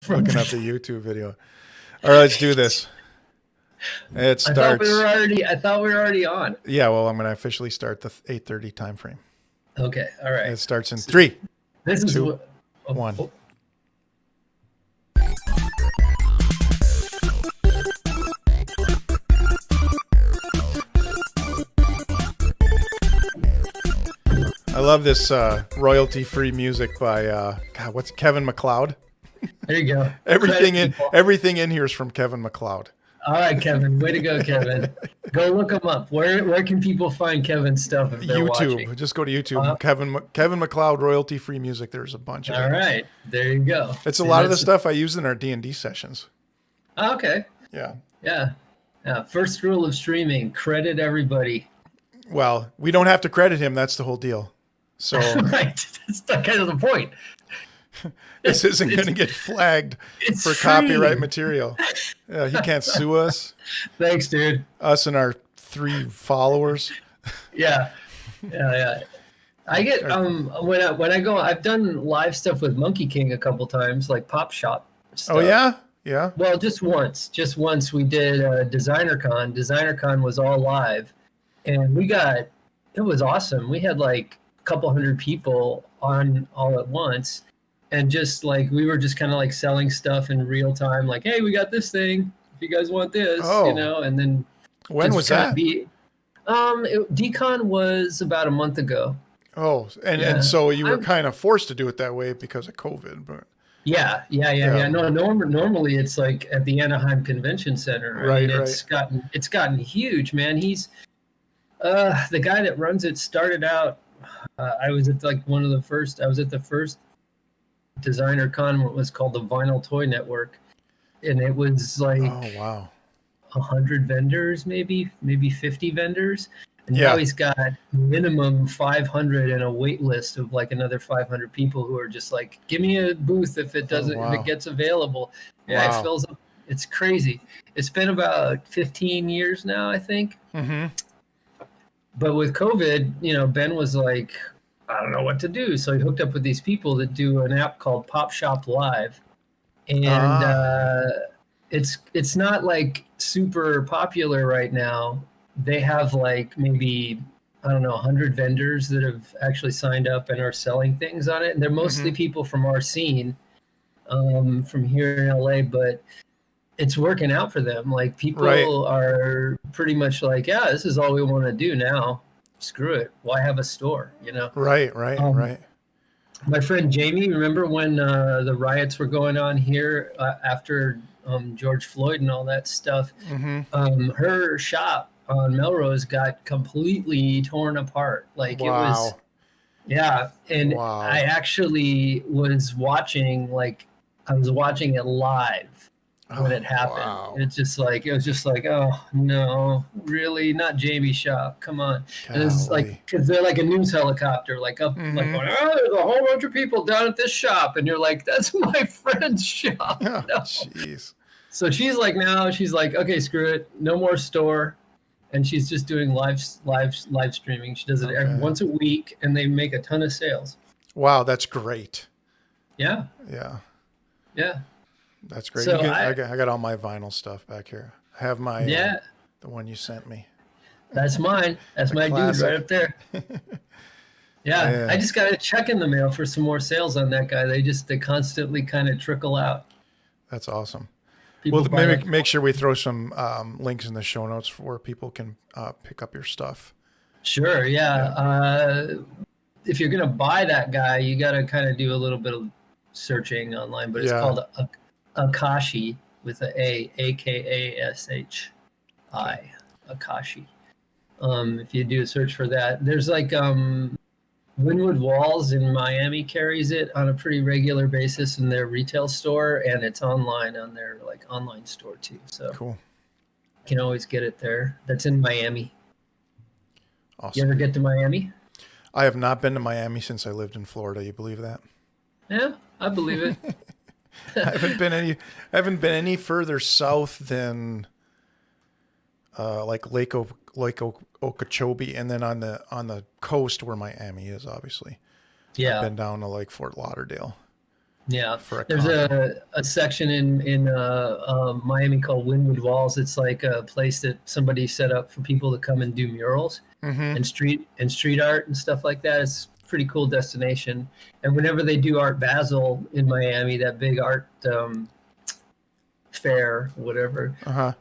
Looking up the YouTube video. All right, let's do this. It starts. I thought we were already on. Yeah, well, I'm going to officially start the 8:30 time frame. Okay, all right. It starts in 3, This is 2, 1. I love this royalty-free music by what's Kevin MacLeod. There you go. Everything in here is from Kevin MacLeod. All right, Kevin. Way to go, Kevin. Go look him up. Where can people find Kevin's stuff if they're YouTube. watching? Just go to YouTube. Kevin MacLeod royalty-free music. There's a bunch of it. All right. There you go. It's a lot of the stuff I use in our D&D sessions. Oh, okay. Yeah. Yeah. First rule of streaming, credit everybody. Well, we don't have to credit him. That's the whole deal. So right. That's kind of the point. This isn't going to get flagged for free. Copyright material. He can't sue us. Thanks, dude. Us and our 3 followers. Yeah. I get when I go, I've done live stuff with Monkey King a couple times, like Pop Shop stuff. Oh yeah? Yeah. Well, just once we did DesignerCon. DesignerCon was all live, and it was awesome. We had like a couple hundred people on all at once. And just like, we were just kind of like selling stuff in real time. Like, hey, we got this thing. If you guys want this, and then. When was that? Decon was about a month ago. Oh, and so you were kind of forced to do it that way because of COVID, but. Yeah. No, normally it's like at the Anaheim Convention Center. Right. It's gotten huge, man. He's, the guy that runs it started out, I was at the first Designer Con. What was called the Vinyl Toy Network, and it was like 100 vendors, maybe 50 vendors, and now he's got minimum 500 and a wait list of like another 500 people who are just like, give me a booth if it doesn't if it gets available. It fills up. It's crazy. It's been about 15 years now, I think. But with COVID, Ben was like, I don't know what to do. So he hooked up with these people that do an app called Pop Shop Live. And it's not like super popular right now. They have like maybe, 100 vendors that have actually signed up and are selling things on it. And they're mostly people from our scene, from here in LA, but it's working out for them. Like people are pretty much like, yeah, this is all we want to do now. Screw it. Why have a store, Right. My friend Jamie, remember when the riots were going on here after George Floyd and all that stuff? Her shop on Melrose got completely torn apart. Like it was, and I actually was watching, it live when it happened. It was just like, oh no, really? Not Jamie's shop, come on. And it's like, because they're like a news helicopter, like up, like going, there's a whole bunch of people down at this shop, and you're like, that's my friend's shop. Jeez. So she's like, okay, screw it, no more store, and she's just doing live streaming. She does it once a week, and they make a ton of sales. Wow, that's great. Yeah. That's great. So I got all my vinyl stuff back here. I have my the one you sent me. That's mine. That's my dude right up there. I just got a check in the mail for some more sales on that guy. They constantly kind of trickle out. That's awesome. Well, maybe make sure we throw some links in the show notes where people can pick up your stuff. Sure. Yeah. If you're gonna buy that guy, you got to kind of do a little bit of searching online, but it's called Akashi with a Akashi. Akashi. If you do a search for that, there's like Wynwood Walls in Miami carries it on a pretty regular basis in their retail store, and it's online on their online store too. So cool. You can always get it there. That's in Miami. Awesome. You ever get to Miami? I have not been to Miami since I lived in Florida. You believe that? Yeah, I believe it. I haven't been any further south than like Lake Okeechobee, and then on the coast where Miami is, obviously. Yeah. I've been down to like Fort Lauderdale. Yeah, for a there's coffee. a section in Miami called Windward Walls. It's like a place that somebody set up for people to come and do murals Mm-hmm. and street art and stuff like that. It's a pretty cool destination. And whenever they do Art Basel in Miami, that big art fair, whatever, Uh-huh.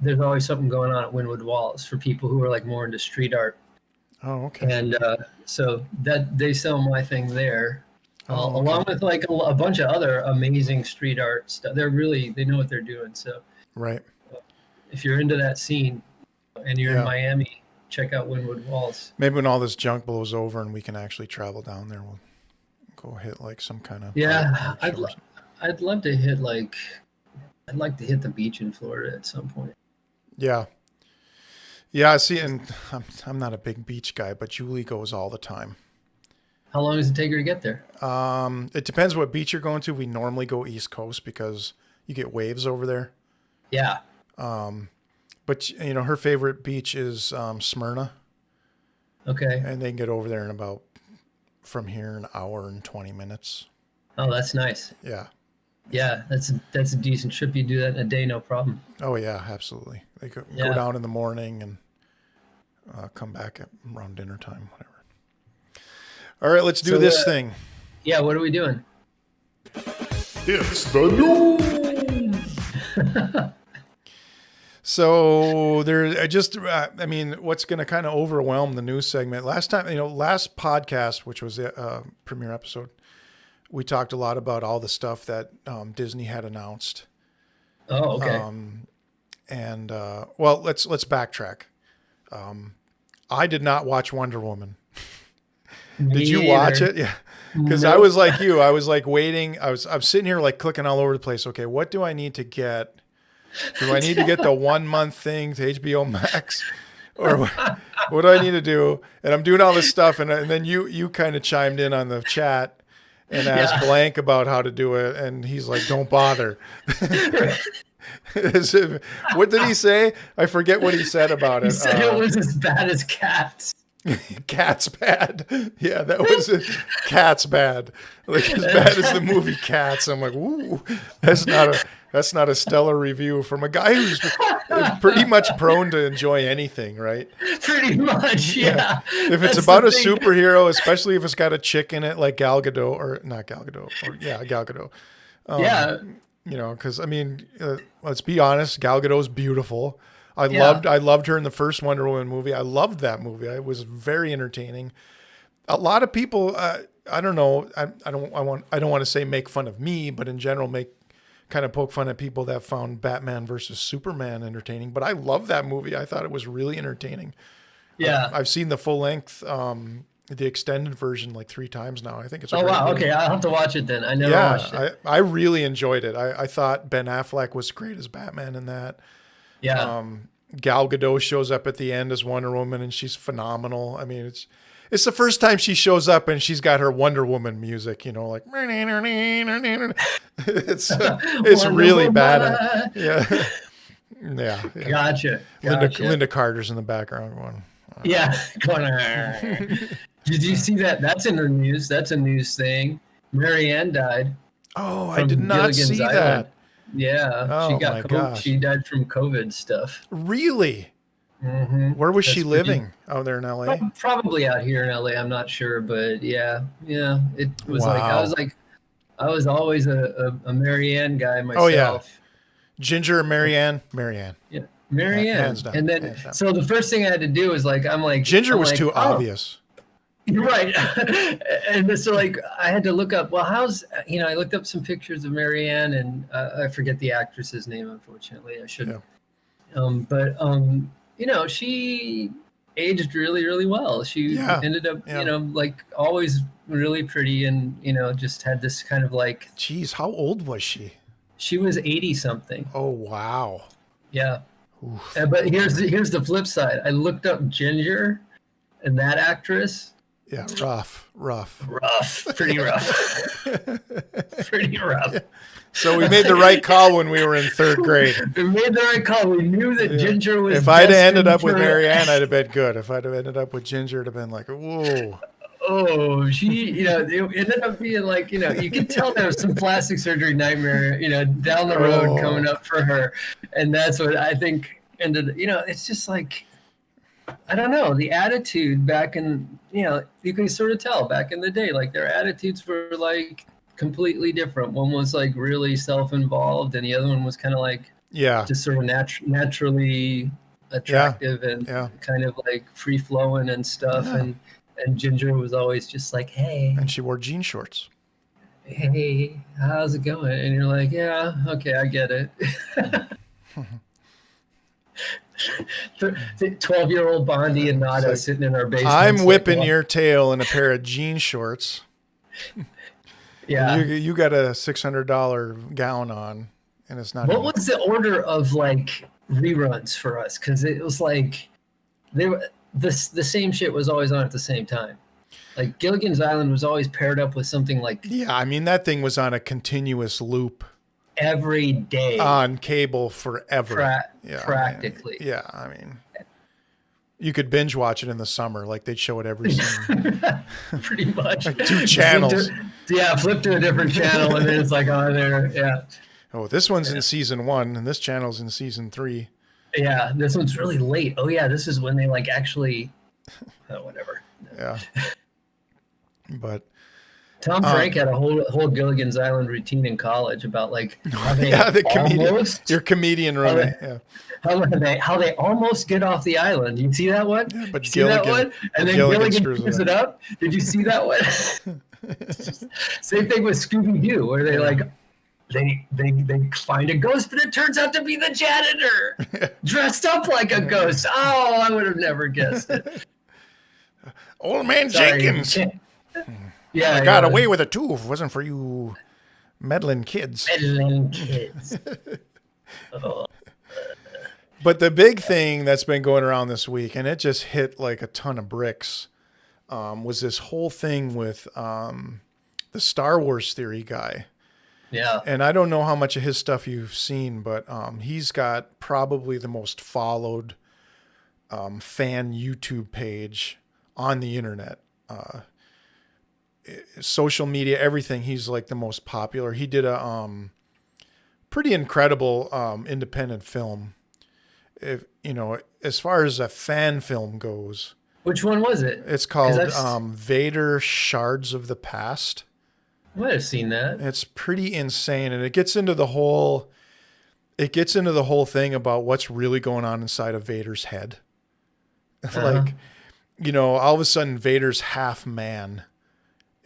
there's always something going on at Windward Walls for people who are like more into street art. Oh, okay. And so that they sell my thing there. Oh, okay. Along with like a bunch of other amazing street art stuff. They know what they're doing. So Right. if you're into that scene and you're Yeah. in Miami, check out Windward Walls. Maybe when all this junk blows over and we can actually travel down there, we'll go hit like some kind of I'd love to hit I'd like to hit the beach in Florida at some point. Yeah. Yeah, see, and I'm not a big beach guy, but Julie goes all the time. How long does it take her to get there? It depends what beach you're going to. We normally go East Coast because you get waves over there. Yeah. But you know, her favorite beach is Smyrna, Okay. and they can get over there in about from here an hour and 20 minutes. Oh, that's nice. Yeah. Yeah, that's a decent trip. You do that in a day, no problem. Oh yeah, absolutely. They go Yeah. down in the morning and come back at around dinner time, whatever. All right, let's do this thing. Yeah, what are we doing? It's the news. So I mean, what's going to kind of overwhelm the news segment? Last podcast, which was the premiere episode, we talked a lot about all the stuff that Disney had announced. Oh, okay. Well, let's backtrack. I did not watch Wonder Woman. Did you watch it? Yeah. Because I was like you. I was like waiting. I'm sitting here like clicking all over the place. Okay, what do I need to get? Do I need to get the 1 month thing to HBO Max? Or what do I need to do? And I'm doing all this stuff. And then you kind of chimed in on the chat and asked Blank about how to do it. And he's like, don't bother. What did he say? I forget what he said about it. He said it was as bad as Cats. Cat's bad. Yeah, that was it. Cat's bad. Like as bad as the movie Cats. I'm like, ooh, that's not a stellar review from a guy who's pretty much prone to enjoy anything, right? Pretty much, yeah. If it's about a superhero, especially if it's got a chick in it like Gal Gadot, or not Gal Gadot, Gal Gadot. Yeah. You know, because I mean, let's be honest, Gal Gadot's beautiful. I loved her in the first Wonder Woman movie. I loved that movie. It was very entertaining. A lot of people, I don't know, I don't want to say make fun of me, but in general kind of poke fun at people that found Batman versus Superman entertaining. But I love that movie. I thought it was really entertaining. Yeah. I've seen the full length, the extended version like 3 times now. I think it's a Oh great wow, movie. okay, I'll have to watch it then. I never watched it. I really enjoyed it. I thought Ben Affleck was great as Batman in that. Yeah. Gal Gadot shows up at the end as Wonder Woman, and she's phenomenal. I mean, it's the first time she shows up and she's got her Wonder Woman music, you know, like it's really bad. Yeah. Gotcha. Linda Carter's in the background going. Yeah. Did you see that? That's in the news. That's a news thing. Marianne died. Oh, I did not see that. Yeah, Oh, she got gosh. She died from COVID stuff. Really? Mm-hmm. Where was she living? Out there in LA? Probably out here in LA. I'm not sure, but yeah. It was Wow. I was always a Marianne guy myself. Oh yeah, Ginger or Marianne? Marianne. Yeah, Marianne. Hands down, And then hands down. so the first thing I had to do was Ginger was too obvious. You're right. And so I had to look up, well, I looked up some pictures of Marianne, and I forget the actress's name, unfortunately. I should. Yeah. She aged really, really well. She ended up, always really pretty, and, just had this kind of Geez, how old was she? She was 80 something. Oh, wow. Yeah. But here's the flip side. I looked up Ginger and that actress. Yeah, rough. Pretty rough. Pretty rough. Yeah. So we made the right call when we were in 3rd grade. We made the right call. We knew that Ginger was. If I'd have ended up with Marianne, I'd have been good. If I'd have ended up with Ginger, it'd have been like, whoa. oh, she, it ended up being like, you could tell there was some plastic surgery nightmare, down the road coming up for her. And that's what I think ended, it's just like, I don't know, the attitude back in, you can sort of tell back in the day, like their attitudes were like completely different. One was like really self-involved and the other one was kind of like, just sort of naturally attractive and kind of like free flowing and stuff. And Ginger was always just like, hey. And she wore jean shorts. Hey, how's it going? And you're like, yeah, okay, I get it. 12-year-old Bondi and Nada like, sitting in our basement. I'm whipping your tail in a pair of jean shorts. Yeah. You got a $600 gown on, and it's not. What was the order of like reruns for us? Because it was like they were the same shit was always on at the same time. Like Gilligan's Island was always paired up with something like. Yeah, I mean that thing was on a continuous loop. Every day on cable forever. Practically. I mean, you could binge watch it in the summer, like they'd show it every scene. Pretty much. Like 2 channels. Flip to a different channel, and then it's like on there. Yeah. Oh, this one's in season 1, and this channel's in season 3. Yeah, this one's really late. Oh yeah, this is when they like actually. Whatever. Yeah. But. Tom Frank had a whole Gilligan's Island routine in college about like how they your comedian roommate. How they almost get off the island. You see that one? Yeah, but see that one? And then Gilligan screws it up. Did you see that one? Same thing with Scooby-Doo, where they like they find a ghost, but it turns out to be the janitor dressed up like a ghost. Oh, I would have never guessed it. Old man Jenkins. Yeah, I got away with it too. If it wasn't for you meddling kids. But the big thing that's been going around this week, and it just hit like a ton of bricks, was this whole thing with the Star Wars theory guy. Yeah. And I don't know how much of his stuff you've seen, but he's got probably the most followed fan YouTube page on the internet. Social media, everything. He's like the most popular. He did a pretty incredible independent film. If as far as a fan film goes. Which one was it? It's called Vader Shards of the Past. I might have seen that. It's pretty insane, and it gets into the whole thing about what's really going on inside of Vader's head. Like, all of a sudden Vader's half man.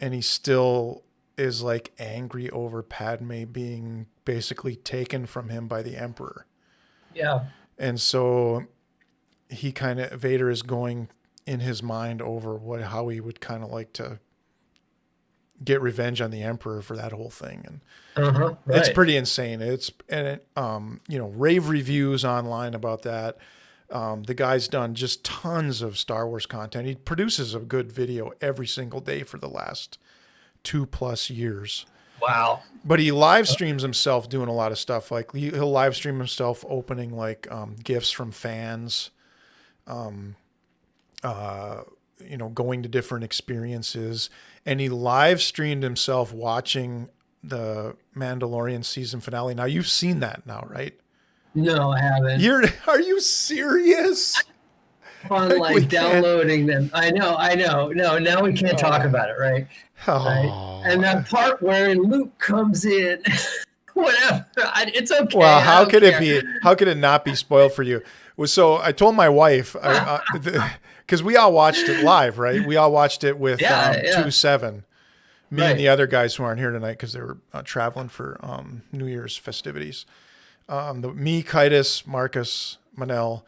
And he still is like angry over Padme being basically taken from him by the Emperor. Yeah. And so Vader is going in his mind over how he would kind of like to get revenge on the Emperor for that whole thing. And right. It's pretty insane. Rave reviews online about that. The guy's done just tons of Star Wars content. He produces a good video every single day for the last 2+ years. Wow. But he live streams himself doing a lot of stuff. Like he'll live stream himself opening like gifts from fans, going to different experiences. And he live streamed himself watching the Mandalorian season finale. Now you've seen that now, right? No, I haven't. Are you serious? On like downloading them. I know. No, now we can't talk about it, right? Right? And that part where Luke comes in, whatever. It's okay. Well, how could it not be spoiled for you? So I told my wife, because we all watched it live, right? We all watched it with 2-7. Me and the other guys who aren't here tonight because they were traveling for New Year's festivities. Me, Kitus, Marcus, Manel,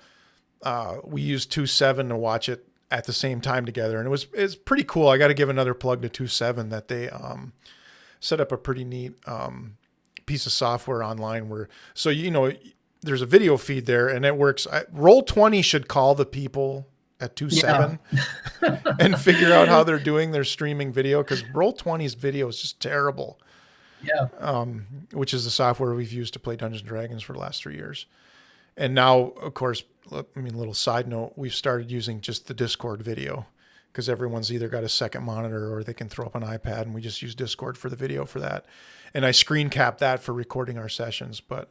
we used 2-7 to watch it at the same time together, and it's pretty cool. I got to give another plug to 2-7 that they set up a pretty neat piece of software online where there's a video feed there, and it works. Roll20 should call the people at 2-7 and figure out how they're doing their streaming video, because Roll20's video is just terrible. Yeah. Which is the software we've used to play Dungeons and Dragons for the last 3 years. And now, of course, little side note, we've started using just the Discord video because everyone's either got a second monitor or they can throw up an iPad, and we just use Discord for the video for that. And I screen cap that for recording our sessions. But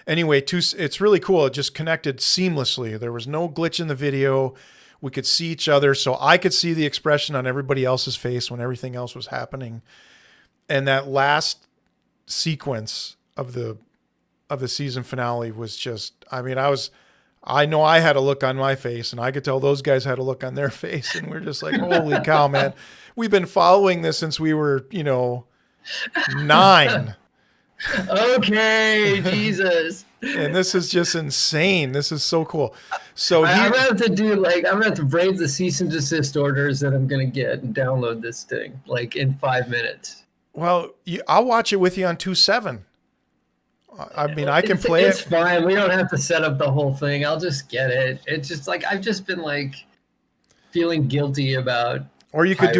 anyway, it's really cool. It just connected seamlessly. There was no glitch in the video. We could see each other, so I could see the expression on everybody else's face when everything else was happening. And that last sequence of the season finale was just, I mean, I know I had a look on my face, and I could tell those guys had a look on their face, and we're just like, holy cow, man. We've been following this since we were, 9. Okay, Jesus. And this is just insane. This is so cool. So I'm gonna have to brave the cease and desist orders that I'm gonna get and download this thing like in 5 minutes. Well, I'll watch it with you on 2.7. I mean, I can play It's fine. We don't have to set up the whole thing. I'll just get it. It's just like I've just been like feeling guilty about. Or you could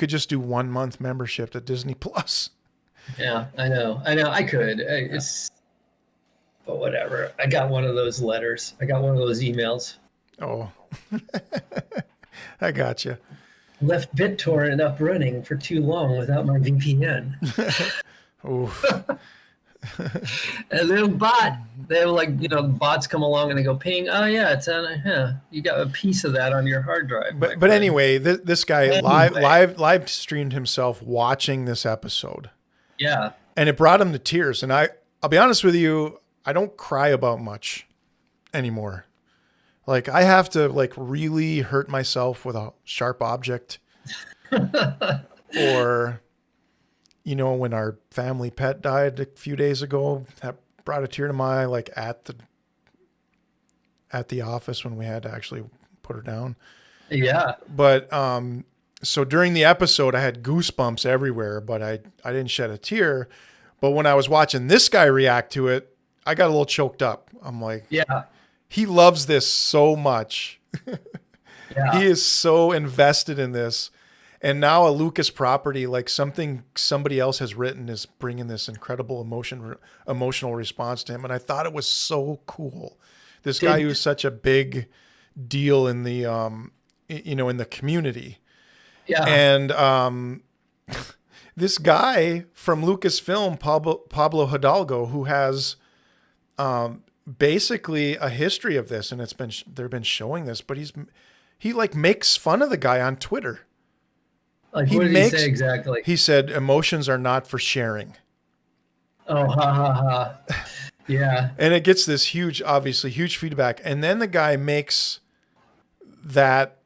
just do 1 month membership to Disney Plus. Yeah, I know. I could. But whatever. I got one of those letters. I got one of those emails. Oh, I got you. Left BitTorrent up running for too long without my VPN. Oof. And then they were like, bots come along and they go ping. Oh yeah, it's on. You got a piece of that on your hard drive. But anyway, this guy live streamed himself watching this episode. Yeah. And it brought him to tears. And I'll be honest with you, I don't cry about much anymore. Like I have to like really hurt myself with a sharp object or, when our family pet died a few days ago, that brought a tear to my eye, like at the office when we had to actually put her down. Yeah. But, so during the episode, I had goosebumps everywhere, but I didn't shed a tear. But when I was watching this guy react to it, I got a little choked up. I'm like, yeah, he loves this so much. Yeah. He is so invested in this. And now a Lucas property, like something somebody else has written, is bringing this incredible emotional response to him. And I thought it was so cool. This guy who's such a big deal in the, in the community. Yeah. And this guy from Lucasfilm, Pablo Hidalgo, who has basically a history of this, and they've been showing this, but he like makes fun of the guy on Twitter. Like, what did he say exactly? He said, emotions are not for sharing. Oh, ha, ha, ha. Yeah. And it gets this huge feedback. And then the guy makes that,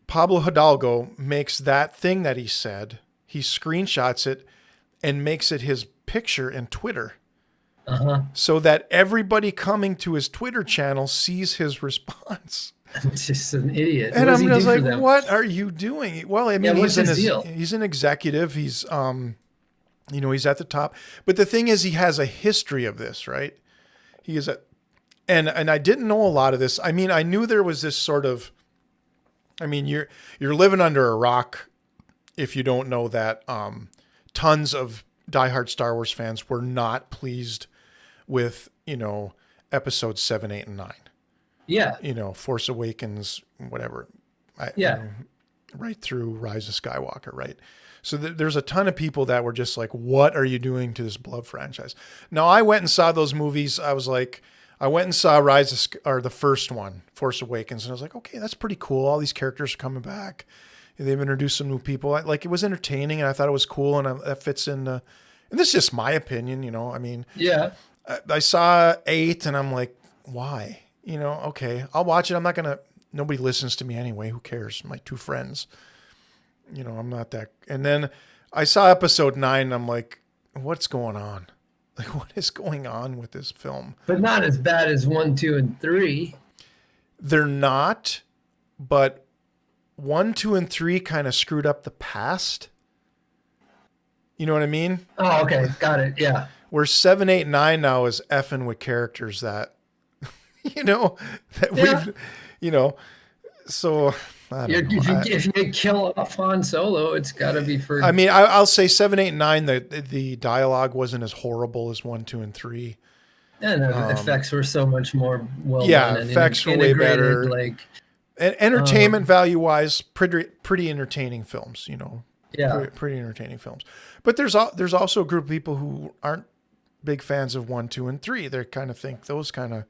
Pablo Hidalgo makes that thing that he said, he screenshots it and makes it his picture in Twitter. Uh-huh. So that everybody coming to his Twitter channel sees his response. It's just an idiot. And I'm just like, what are you doing? Well, I mean, he's an executive. He's, he's at the top. But the thing is, he has a history of this, right? He is and I didn't know a lot of this. I mean, I knew there was this sort of, you're living under a rock if you don't know that tons of diehard Star Wars fans were not pleased with, episodes 7, 8, and 9. Yeah. Force Awakens, whatever. Right through Rise of Skywalker, right? So there's a ton of people that were just like, what are you doing to this beloved franchise? Now, I went and saw those movies. I went and saw the first one, Force Awakens, and I was like, okay, that's pretty cool. All these characters are coming back. They've introduced some new people. It was entertaining, and I thought it was cool, and that fits in. And this is just my opinion, Yeah. I saw 8, and I'm like, why? Okay, I'll watch it. Nobody listens to me anyway. Who cares? My 2 friends. I'm not that. And then I saw episode 9, and I'm like, what's going on? Like, what is going on with this film? But not as bad as 1, 2, and 3. They're not, but 1, 2, and 3 kind of screwed up the past. You know what I mean? Oh, okay. Got it. Yeah. Where 7, 8, 9 now is effing with characters that, so I don't know. If you kill off Han Solo, it's got to be for. I'll say 7, 8, 9. The dialogue wasn't as horrible as 1, 2, and 3. And the effects were so much more well Yeah, done and effects were way better. like And entertainment value wise, pretty entertaining films, you know. yeah. Pretty entertaining films. But there's also a group of people who aren't big fans of 1, 2, and 3. They kind of think those kind of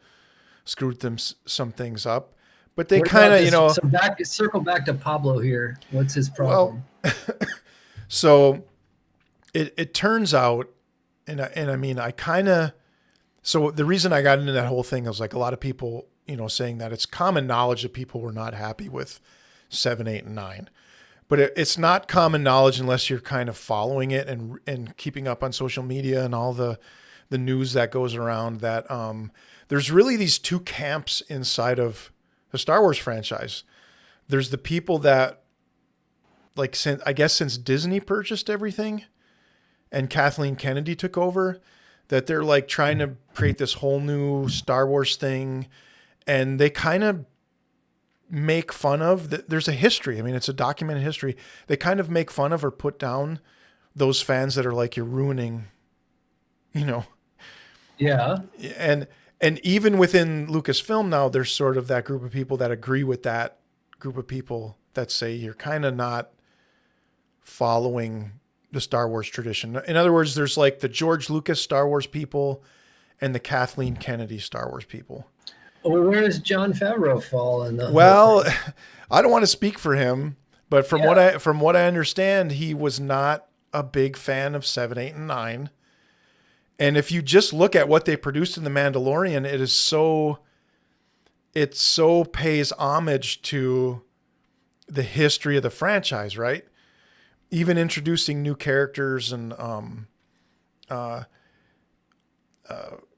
screwed some things up. But they kind of, you know. So circle back to Pablo here. What's his problem? Well, so it turns out, and I mean, so the reason I got into that whole thing is like a lot of people, you know, saying that it's common knowledge that people were not happy with 7, 8, and 9. But it's not common knowledge unless you're kind of following it and keeping up on social media and all the news that goes around that there's really these two camps inside of the Star Wars franchise. There's the people that, like, since Disney purchased everything and Kathleen Kennedy took over, that they're like trying to create this whole new Star Wars thing. And they kind of make fun of there's a history. I mean, it's a documented history. They kind of make fun of or put down those fans that are like, you're ruining, you know. Yeah. And even within Lucasfilm now, there's sort of that group of people that agree with that group of people that say you're kind of not following the Star Wars tradition. In other words, there's like the George Lucas Star Wars people and the Kathleen Kennedy Star Wars people. Well, where does Jon Favreau fall in the? Well, I don't want to speak for him, but from what I understand, he was not a big fan of 7, 8, and 9. And if you just look at what they produced in The Mandalorian, it so pays homage to the history of the franchise, right? Even introducing new characters and,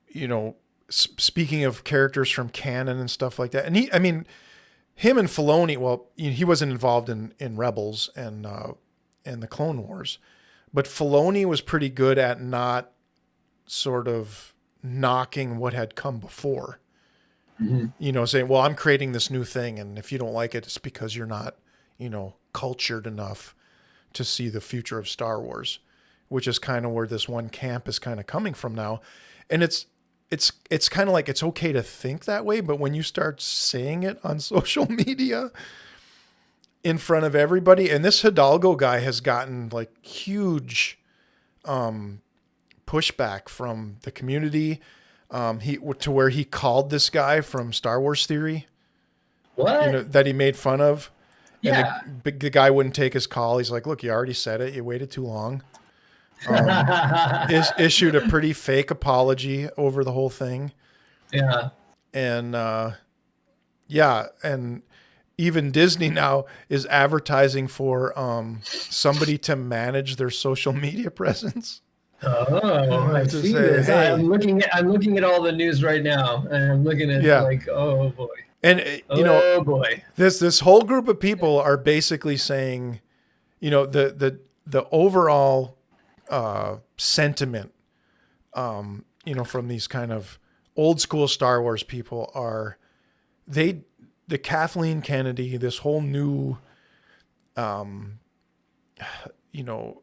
you know, speaking of characters from canon and stuff like that. And him and Filoni, well, he wasn't involved in Rebels and the Clone Wars, but Filoni was pretty good at not sort of knocking what had come before, you know, saying, well, I'm creating this new thing. And if you don't like it, it's because you're not, you know, cultured enough to see the future of Star Wars, which is kind of where this one camp is kind of coming from now. And it's kind of like, it's okay to think that way, but when you start saying it on social media in front of everybody, and this Hidalgo guy has gotten like huge pushback from the community, to where he called this guy from Star Wars Theory, What? you know, that he made fun of. Yeah. And the guy wouldn't take his call. He's like, look, you already said it. You waited too long. Issued a pretty fake apology over the whole thing. Yeah. And and even Disney now is advertising for somebody to manage their social media presence. Oh, I see say, this. hey. I'm looking at all the news right now, and I'm looking at like, oh boy. And you know, oh boy, this whole group of people are basically saying, you know, the overall sentiment, you know, from these kind of old school Star Wars people are the Kathleen Kennedy, this whole new, you know,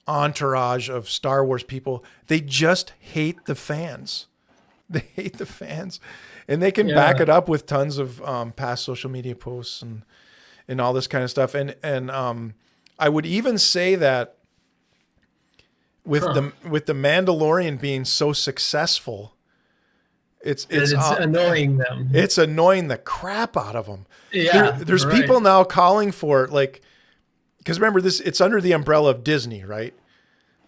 entourage of Star Wars people. They just hate the fans. They hate the fans, and they can back it up with tons of past social media posts and all this kind of stuff. And I would even say that with the Mandalorian being so successful, it's annoying them. It's annoying the crap out of them. Yeah, there's people now calling for, like, because remember this, it's under the umbrella of Disney, right?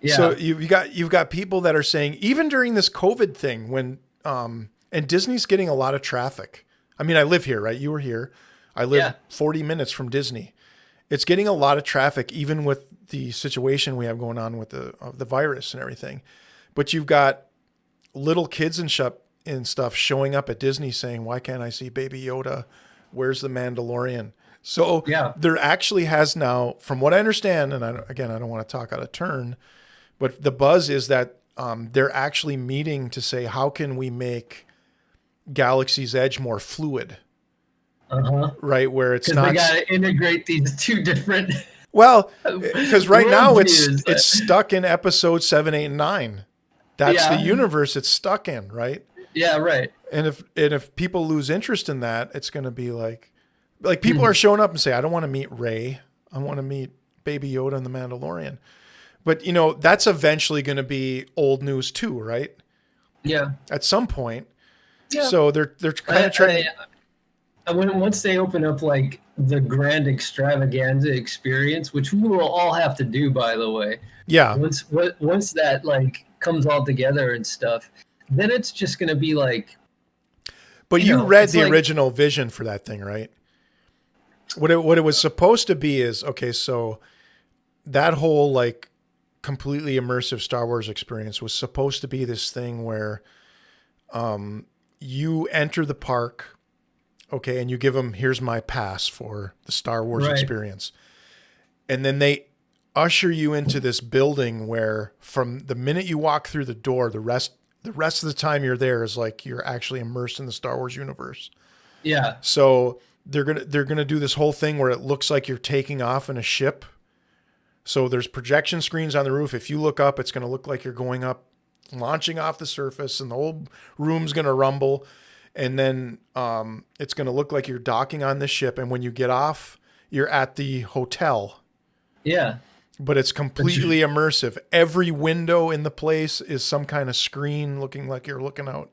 Yeah. So you've got people that are saying, even during this COVID thing, when and Disney's getting a lot of traffic. I mean, I live here, right? You were here. I live 40 minutes from Disney. It's getting a lot of traffic, even with the situation we have going on with the virus and everything. But you've got little kids and stuff showing up at Disney saying, "Why can't I see Baby Yoda? Where's the Mandalorian?" So there actually has now, from what I understand, and I don't want to talk out of turn, but the buzz is that they're actually meeting to say, how can we make Galaxy's Edge more fluid? Right, where it's not. They got to integrate these two different. Well, because right now it's stuck in episode 7, 8, and 9. That's the universe it's stuck in, right? Yeah, right. And if people lose interest in that, it's going to be like people are showing up and say, I don't want to meet Rey. I want to meet Baby Yoda and the Mandalorian. But, that's eventually going to be old news too, right? Yeah. At some point. Yeah. So they're kind of trying. Once they open up like the grand extravaganza experience, which we will all have to do, by the way. Yeah. Once that like comes all together and stuff, then it's just going to be like. But you read the original vision for that thing, right? What it was supposed to be is, okay, so that whole like completely immersive Star Wars experience was supposed to be this thing where you enter the park, okay, and you give them, here's my pass for the Star Wars experience. And then they usher you into this building where from the minute you walk through the door, the rest of the time you're there is like you're actually immersed in the Star Wars universe. Yeah. So they're gonna do this whole thing where it looks like you're taking off in a ship. So there's projection screens on the roof. If you look up, it's gonna look like you're going up, launching off the surface, and the whole room's gonna rumble. And then it's gonna look like you're docking on the ship. And when you get off, you're at the hotel. Yeah. But it's completely immersive. Every window in the place is some kind of screen looking like you're looking out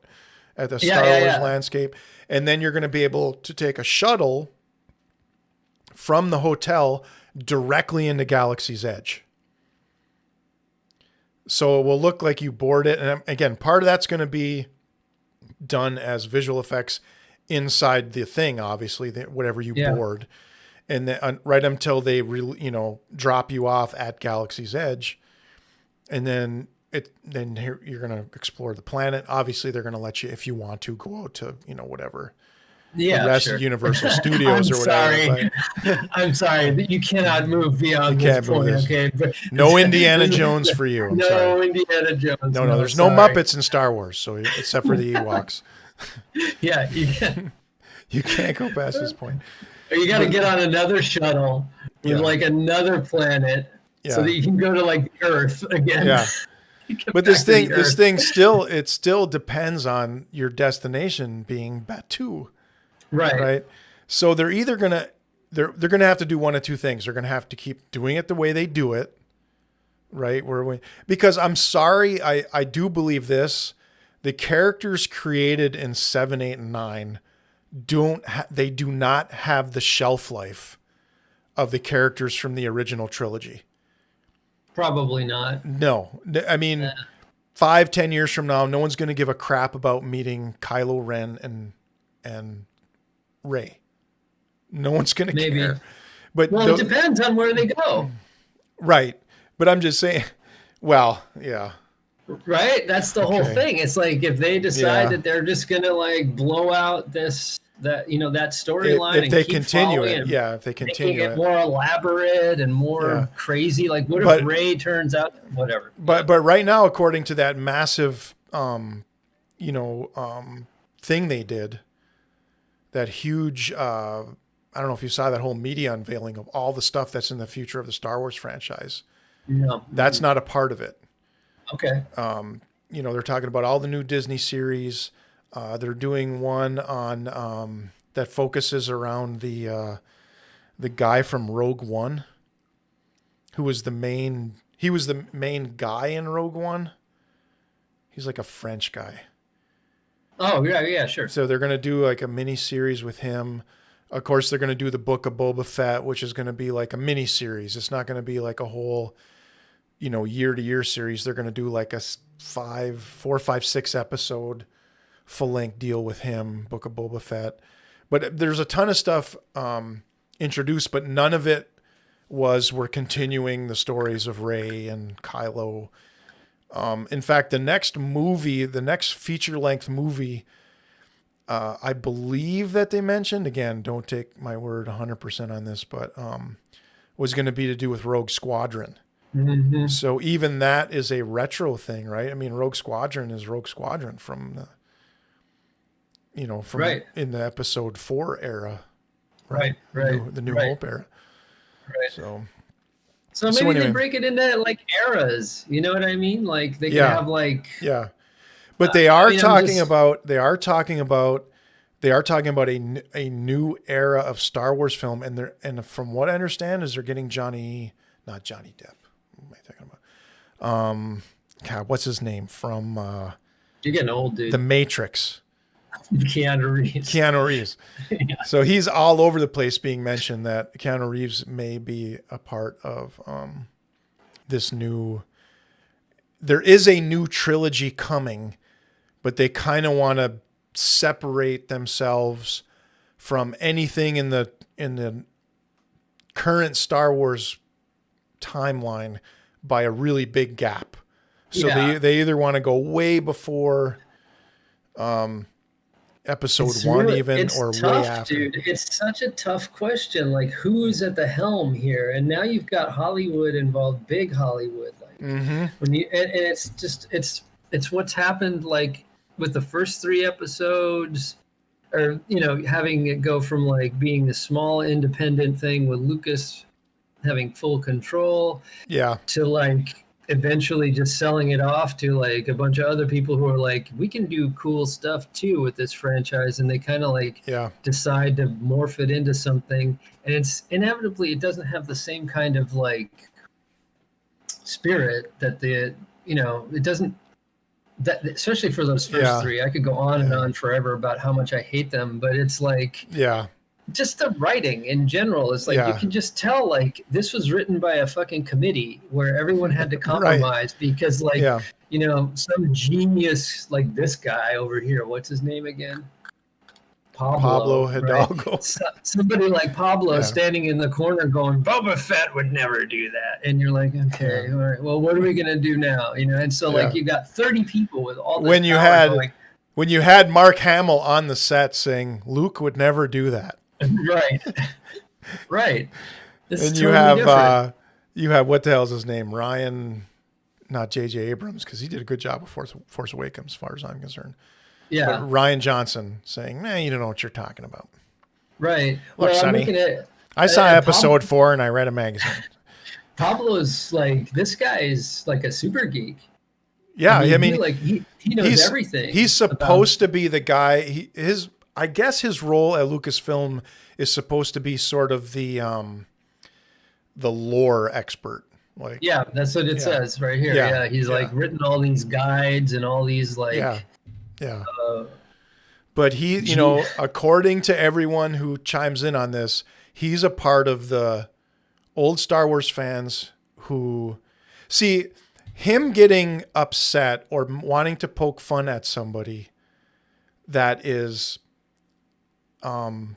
at the Star Wars landscape. And then you're going to be able to take a shuttle from the hotel directly into Galaxy's Edge. So it will look like you board it. And again, part of that's going to be done as visual effects inside the thing, obviously, whatever you board. And then right until they drop you off at Galaxy's Edge, and then here you're going to explore the planet. Obviously, they're going to let you, if you want to, go out to whatever. Yeah, the rest of Universal Studios or whatever. I'm sorry, you cannot move beyond this point. Okay, but no Indiana Jones for you. I'm sorry. Indiana Jones. No, there's no Muppets in Star Wars, so except for the Ewoks. Yeah, you can't. You can't go past this point. You got to get on another shuttle with like another planet so that you can go to like Earth again. Yeah. But this thing still depends on your destination being Batuu. Right. So they're either they're gonna have to do one of two things. They're gonna have to keep doing it the way they do it. Right. Because I'm sorry, I do believe this. The characters created in 7, 8, and 9 they do not have the shelf life of the characters from the original trilogy. Probably not. No, I mean, 5-10 years from now, no one's going to give a crap about meeting Kylo Ren and Rey. No one's going to care. But it depends on where they go. Right. But I'm just saying, well, yeah. Right? That's the whole thing. It's like if they decide that they're just going to like blow out that storyline if they continue it. Yeah, if they continue it more elaborate and more crazy, like what if Rey turns out whatever. But right now, according to that massive thing they did, that huge I don't know if you saw that whole media unveiling of all the stuff that's in the future of the Star Wars franchise. No. That's not a part of it. Okay. They're talking about all the new Disney series. They're doing one on that focuses around the guy from Rogue One, who was the main guy in Rogue One. He's like a French guy. Oh yeah, sure. So they're gonna do like a mini series with him. Of course, they're gonna do the Book of Boba Fett, which is gonna be like a mini series. It's not gonna be like a whole year-to-year series. They're going to do like a 4, 5, 6 episode full-length deal with him, Book of Boba Fett. But there's a ton of stuff introduced, but none of it we're continuing the stories of Rey and Kylo. In fact, the next feature-length movie, I believe that they mentioned, again, don't take my word 100% on this, but was going to be to do with Rogue Squadron. Mm-hmm. So even that is a retro thing, right? I mean, Rogue Squadron is Rogue Squadron from in the Episode 4 era, right? The New Hope era. Right. So maybe they break it into like eras. You know what I mean? Like they could have like but they are talking about a new era of Star Wars film, and from what I understand is they're getting not Johnny Depp. What am I thinking about? God, what's his name from? You're getting old, dude. The Matrix. Keanu Reeves. Yeah. So he's all over the place being mentioned that Keanu Reeves may be a part of this new. There is a new trilogy coming, but they kind of want to separate themselves from anything in the current Star Wars timeline by a really big gap. So they either want to go way before episode one or tough, way after. Dude, it's such a tough question. Like, who's at the helm here? And now you've got Hollywood involved, big Hollywood. Like when you and it's just it's what's happened like with the first 3 episodes, or having it go from like being the small independent thing with Lucas having full control, to like eventually just selling it off to like a bunch of other people who are like, we can do cool stuff too with this franchise, and they kind of like decide to morph it into something, and it's inevitably it doesn't have the same kind of like spirit that it doesn't, that especially for those first 3. I could go on and on forever about how much I hate them, but it's like just the writing in general is like you can just tell like this was written by a fucking committee where everyone had to compromise because like some genius like this guy over here, what's his name again? Pablo Hidalgo. Right? Somebody like Pablo standing in the corner going, Boba Fett would never do that. And you're like, okay, all right, well, what are we going to do now? And so like you got 30 people with all this when you had Mark Hamill on the set saying Luke would never do that. Right. This and is you totally have what the hell's his name? Ryan, not J.J. Abrams, because he did a good job of Force Awakens as far as I'm concerned. Yeah. But Ryan Johnson saying, man, you don't know what you're talking about. Right. Look, Sonny, I saw episode 4 and I read a magazine. Pablo's like, this guy is like a super geek. Yeah. I mean he knows everything. He's supposed to be the guy. I guess his role at Lucasfilm is supposed to be sort of the lore expert. Like, that's what it says right here. Yeah, he's like written all these guides and all these like but he, according to everyone who chimes in on this, he's a part of the old Star Wars fans who see him getting upset or wanting to poke fun at somebody that is, I'm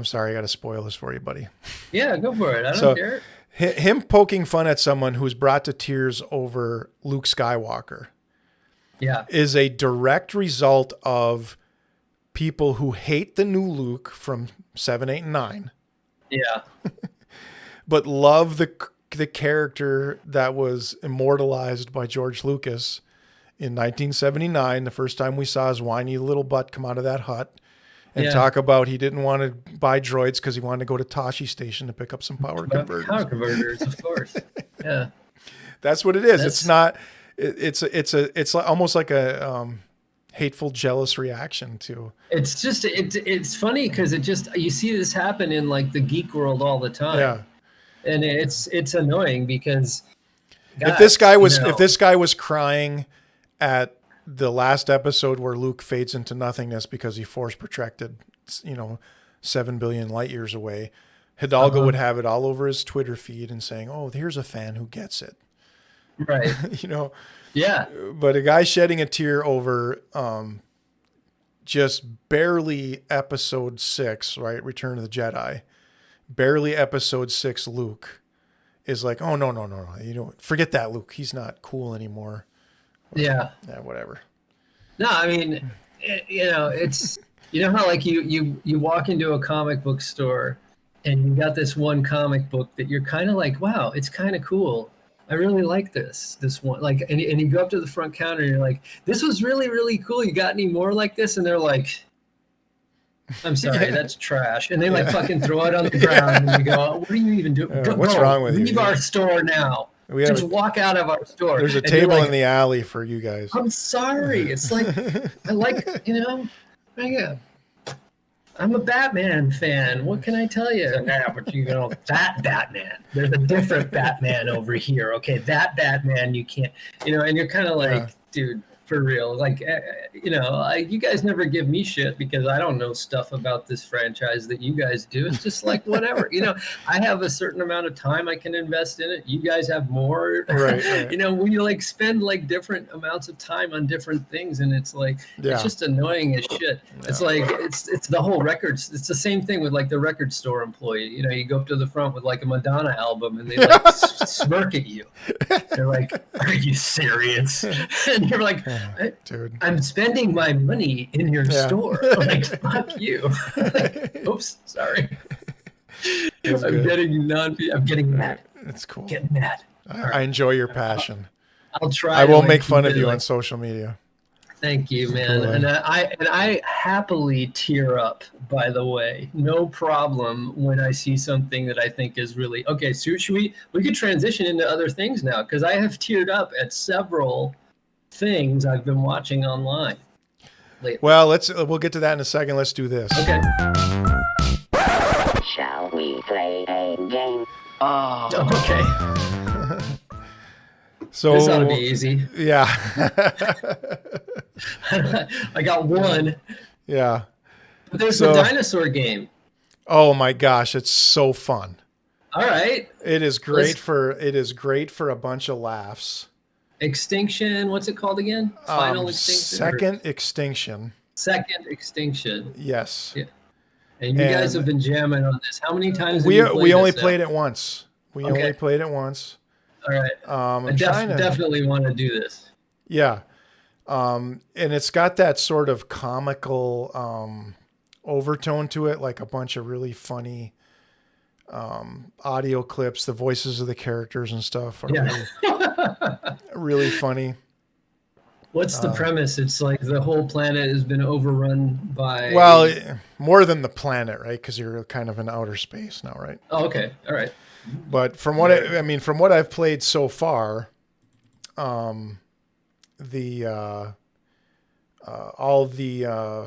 sorry, I got to spoil this for you, buddy. Yeah, go for it. I don't care. Him poking fun at someone who's brought to tears over Luke Skywalker is a direct result of people who hate the new Luke from 7, 8, and 9. Yeah. But love the character that was immortalized by George Lucas in 1979, the first time we saw his whiny little butt come out of that hut and talk about he didn't want to buy droids because he wanted to go to Tashi Station to pick up some power converters. Power converters, of course. Yeah. That's what it is. It's not... It's almost like a hateful, jealous reaction to. It's just it's funny because you see this happen in like the geek world all the time. Yeah, and it's annoying because if this guy was crying at the last episode where Luke fades into nothingness because he force protracted, 7 billion light years away, Hidalgo would have it all over his Twitter feed and saying, "Oh, here's a fan who gets it." Right. Yeah. But a guy shedding a tear over just barely episode 6, right? Return of the Jedi. Barely episode 6 Luke is like, oh, no. Forget that Luke. He's not cool anymore. Yeah. Yeah, whatever. No, I mean, it's, how like you walk into a comic book store and you got this one comic book that you're kind of like, wow, it's kind of cool. I really like this one. Like, and you go up to the front counter and you're like, this was really, really cool. You got any more like this? And they're like, I'm sorry, that's trash. And they like fucking throw it on the ground and we go, what are you even doing? What's wrong with you? Leave our store now. Just walk out of our store. There's a table in the alley for you guys. I'm sorry. It's like, I like, I'm a Batman fan. What can I tell you? Yeah, but that Batman. There's a different Batman over here. Okay, that Batman you can't, and you're kind of like, dude, for real. Like, you guys never give me shit because I don't know stuff about this franchise that you guys do. It's just like, whatever. I have a certain amount of time I can invest in it. You guys have more. Right. We like spend like different amounts of time on different things, and it's like it's just annoying as shit. It's like it's the whole records. It's the same thing with like the record store employee. You go up to the front with like a Madonna album, and they like smirk at you. They're like, "Are you serious?" And you're like, dude, I'm spending my money in your store. Like, fuck you. Like, oops, sorry. I'm getting mad. It's cool. Getting mad. I enjoy your passion. I'll try. I won't make fun of you on social media. Thank you, man. And I happily tear up, by the way. No problem when I see something that I think is really okay. So we could transition into other things now, because I have teared up at several things I've been watching online lately. Well, we'll get to that in a second. Let's do this. Okay. Shall we play a game? Oh, okay. So this ought to be easy. Yeah. I got one. Yeah. But there's the dinosaur game. Oh my gosh, it's so fun. All right. It is great for a bunch of laughs. Extinction, what's it called again? Final Extinction? Second Extinction. Yes. Yeah. And you guys have been jamming on this. How many times have we you played we only this played now? it once. Only played it once. All right. I definitely want to do this. Yeah. And it's got that sort of comical overtone to it, like a bunch of really funny audio clips. The voices of the characters and stuff are really funny. What's the premise? It's like the whole planet has been overrun by... Well, more than the planet, right? Because you're kind of in outer space now, right? Oh, okay. All right. But from what from what I've played so far, all the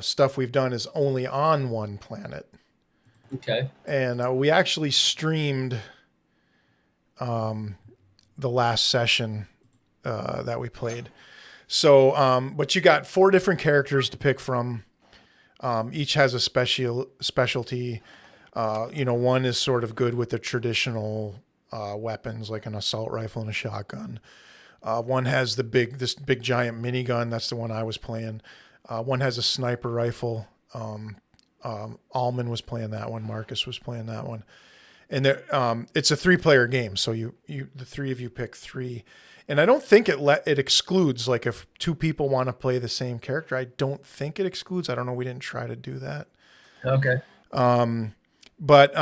stuff we've done is only on one planet. Okay. And we actually streamed the last session that we played. So, but you got 4 different characters to pick from. Each has a specialty. One is sort of good with the traditional weapons, like an assault rifle and a shotgun. One has this big giant minigun. That's the one I was playing. One has a sniper rifle. Allman was playing that one. Marcus was playing that one. And it's a 3-player game. So the 3 of you pick 3. And I don't think it excludes, like if 2 people want to play the same character, I don't think it excludes. I don't know. We didn't try to do that. Okay. But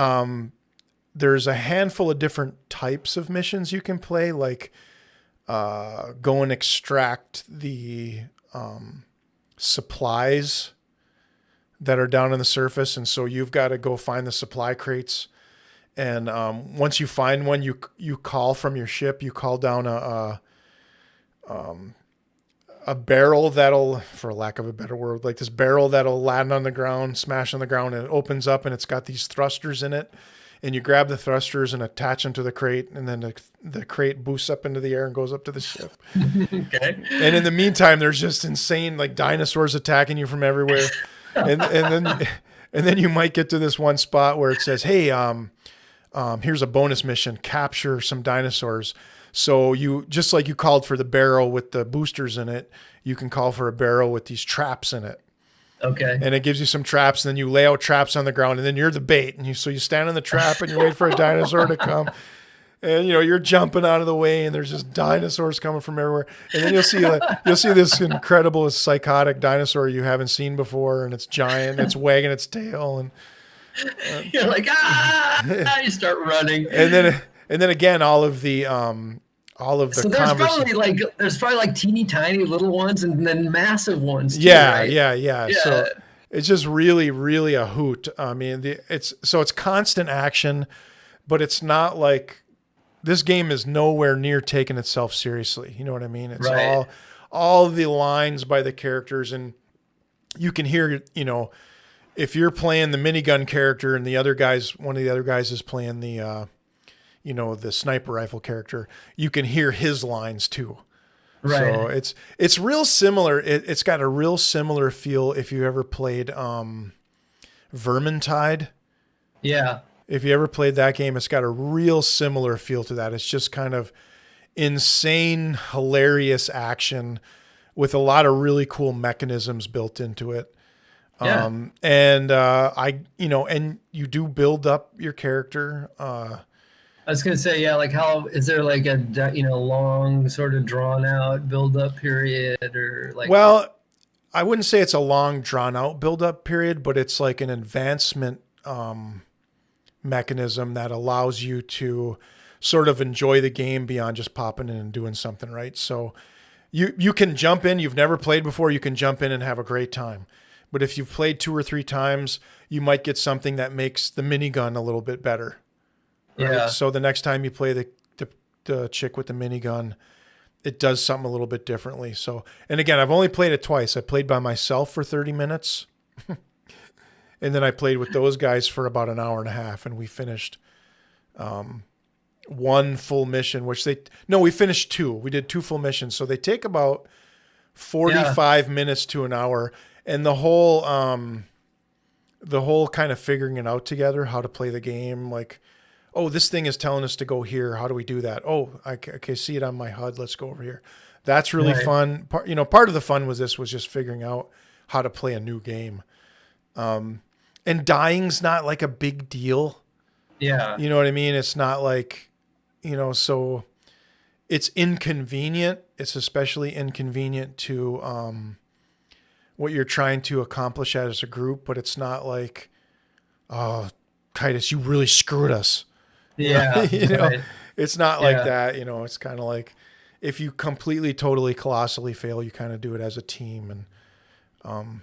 there's a handful of different types of missions you can play, like go and extract the supplies that are down on the surface. And so you've got to go find the supply crates. And once you find one, you call from your ship. You call down a barrel that'll, for lack of a better word, like this barrel that'll land on the ground, smash on the ground, and it opens up, and it's got these thrusters in it. And you grab the thrusters and attach them to the crate, and then the crate boosts up into the air and goes up to the ship. Okay. And in the meantime, there's just insane like dinosaurs attacking you from everywhere. And then you might get to this one spot where it says, "Hey, here's a bonus mission: capture some dinosaurs." So you, just like you called for the barrel with the boosters in it, you can call for a barrel with these traps in it. Okay. And it gives you some traps, and then you lay out traps on the ground, and then you're the bait. And so you stand on the trap and you wait for a dinosaur to come. And you're jumping out of the way, and there's just dinosaurs coming from everywhere. And then you'll see this incredible psychotic dinosaur you haven't seen before, and it's giant, and it's wagging its tail, and you're like, you start running. And then again, all of the so there's probably like teeny tiny little ones and then massive ones too, yeah, right? yeah. It's just really, really a hoot. I mean, it's constant action, but it's not like this game is nowhere near taking itself seriously. You know what I mean? It's Right. all the lines by the characters, and you can hear, if you're playing the minigun character and one of the other guys is playing the, the sniper rifle character, you can hear his lines too. Right. So it's real similar. It's got a real similar feel if you ever played Vermintide. Yeah. If you ever played that game, it's got a real similar feel to that. It's just kind of insane, hilarious action with a lot of really cool mechanisms built into it. Yeah. And you do build up your character. I was gonna say, yeah, like how is there like a long sort of drawn out build up period or like? Well, I wouldn't say it's a long drawn out build up period, but it's like an advancement mechanism that allows you to sort of enjoy the game beyond just popping in and doing something, right? So you can jump in. You've never played before. You can jump in and have a great time. But if you've played 2 or 3 times, you might get something that makes the minigun a little bit better. Right? Yeah. So the next time you play the chick with the minigun, it does something a little bit differently. So, and again, I've only played it twice. I played by myself for 30 minutes. And then I played with those guys for about an hour and a half, and we finished one full mission, we finished 2. We did 2 full missions. So they take about 45 minutes to an hour, and the whole kind of figuring it out together, how to play the game, like, oh, this thing is telling us to go here. How do we do that? Oh, I can see it on my HUD. Let's go over here. That's really fun. Part of the fun was just figuring out how to play a new game. And dying's not like a big deal. Yeah. You know what I mean? It's not like, so it's inconvenient. It's especially inconvenient to what you're trying to accomplish as a group, but it's not like, oh, Titus, you really screwed us. Yeah. Right. It's not like that. It's kind of like if you completely, totally, colossally fail, you kind of do it as a team. And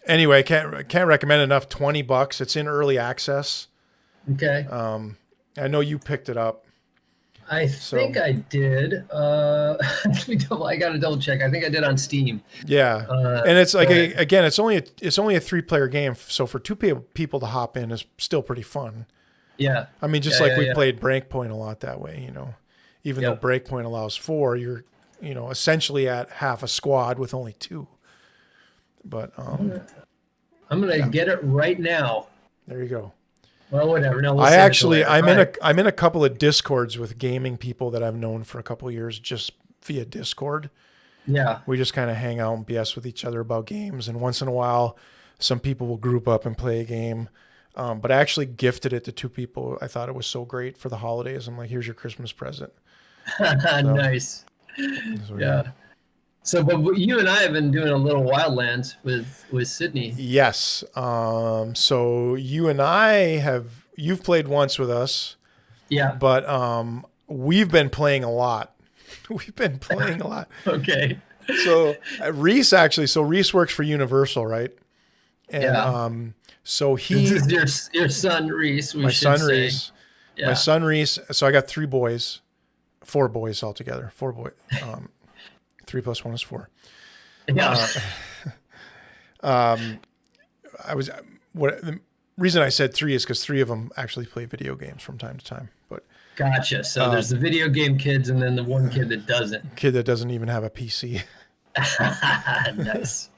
anyway, can't recommend enough. $20. It's in early access. Okay. I know you picked it up. I think I did. I got to double check. I think I did on Steam. Yeah, and it's like again, it's only a 3-player game, so for 2 people to hop in is still pretty fun. Yeah. I mean, just we played Breakpoint a lot that way, even though Breakpoint allows 4, you're, essentially at half a squad with only 2. But I'm gonna get it right now. There you go. Well, whatever. No, I'm in a couple of Discords with gaming people that I've known for a couple of years, just via Discord. Yeah. We just kind of hang out and BS with each other about games, and once in a while, some people will group up and play a game. But I actually gifted it to 2 people. I thought it was so great for the holidays. I'm like, here's your Christmas present. Nice. Yeah. So, but you and I have been doing a little Wildlands with Sydney. Yes. So you and you've played once with us. Yeah. But we've been playing a lot. We've been playing a lot. Okay. So Reese works for Universal, right? And so this is your son Reese. Reese. Yeah. My son Reese. So I got 3 boys, 4 boys altogether. 4 boys. 3 + 1 is 4. Yeah. The reason I said 3 is because 3 of them actually play video games from time to time. But gotcha. So there's the video game kids, and then the one kid that doesn't. Kid that doesn't even have a PC. Nice.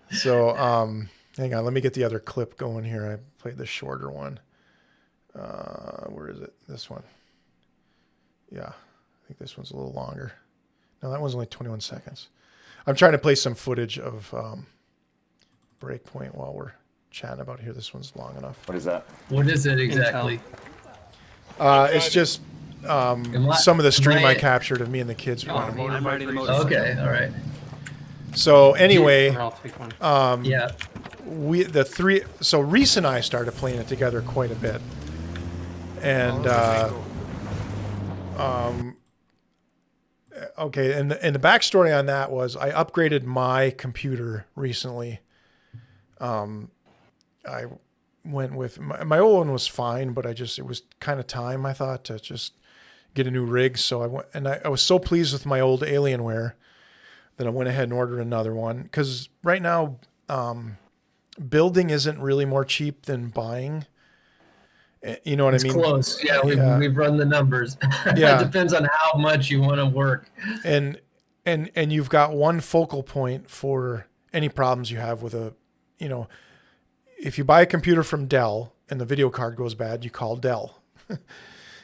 So hang on, let me get the other clip going here. I played the shorter one. Where is it? This one. Yeah, I think this one's a little longer. No, that one's only 21 seconds. I'm trying to play some footage of Breakpoint while we're chatting about it here. This one's long enough. What is that? What is it exactly? It's just some of the stream I captured of me and the kids. I'm riding the motorcycle. Okay, all right. So anyway, so Reese and I started playing it together quite a bit. And and the backstory on that was I upgraded my computer recently, I went with my old one was fine, but it was kind of time, I thought, to just get a new rig. So I went, and I was so pleased with my old Alienware that I went ahead and ordered another one. Cause right now, building isn't really more cheap than buying. You know what I mean? Close. Yeah. We've run the numbers. Yeah. It depends on how much you want to work. And you've got one focal point for any problems you have with if you buy a computer from Dell and the video card goes bad, you call Dell.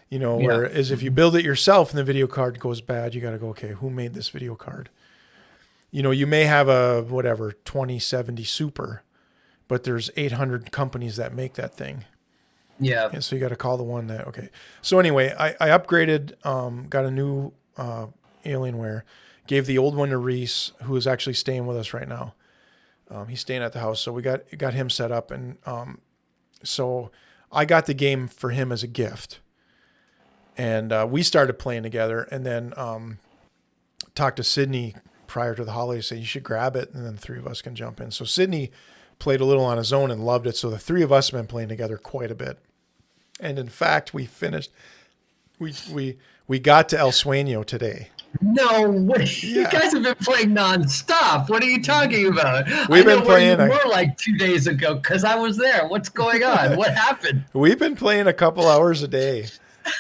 Whereas if you build it yourself and the video card goes bad, you got to go, okay, who made this video card? You may have a 2070 Super, but there's 800 companies that make that thing. Yeah. And so you got to call the one that, okay. So anyway, I upgraded, got a new Alienware, gave the old one to Reese, who is actually staying with us right now. He's staying at the house. So we got him set up. And so I got the game for him as a gift. And we started playing together, and then talked to Sydney prior to the holidays, saying you should grab it, and then the three of us can jump in. So Sydney played a little on his own and loved it. So the three of us have been playing together quite a bit. And in fact, we finished. We got to El Sueño today. No way! Yeah. You guys have been playing nonstop. What are you talking about? We've been playing. More like 2 days ago because I was there. What's going on? What happened? We've been playing a couple hours a day.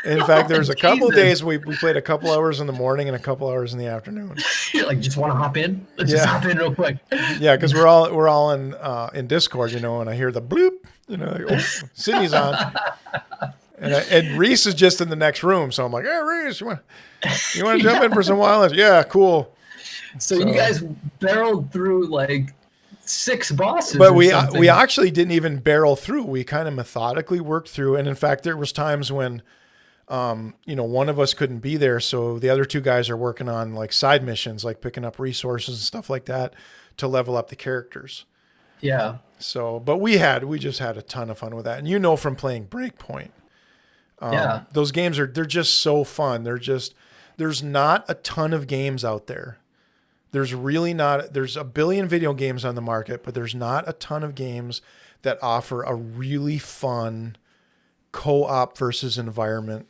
In fact, there's a couple days we played a couple hours in the morning and a couple hours in the afternoon. You're like, just want to hop in? Let's just hop in real quick. Yeah, because we're all in Discord, and I hear the bloop, like, Sydney's on, and Reese is just in the next room, so I'm like, hey Reese, you want to jump in for some Wildlands? Yeah, cool. So you guys barreled through like 6 bosses, but we actually didn't even barrel through. We kind of methodically worked through, and in fact, there was times when. One of us couldn't be there. So the other 2 guys are working on like side missions, like picking up resources and stuff like that to level up the characters. Yeah. So, but we just had a ton of fun with that. And from playing Breakpoint, those games they're just so fun. There's not a ton of games out there. There's a billion video games on the market, but there's not a ton of games that offer a really fun co-op versus environment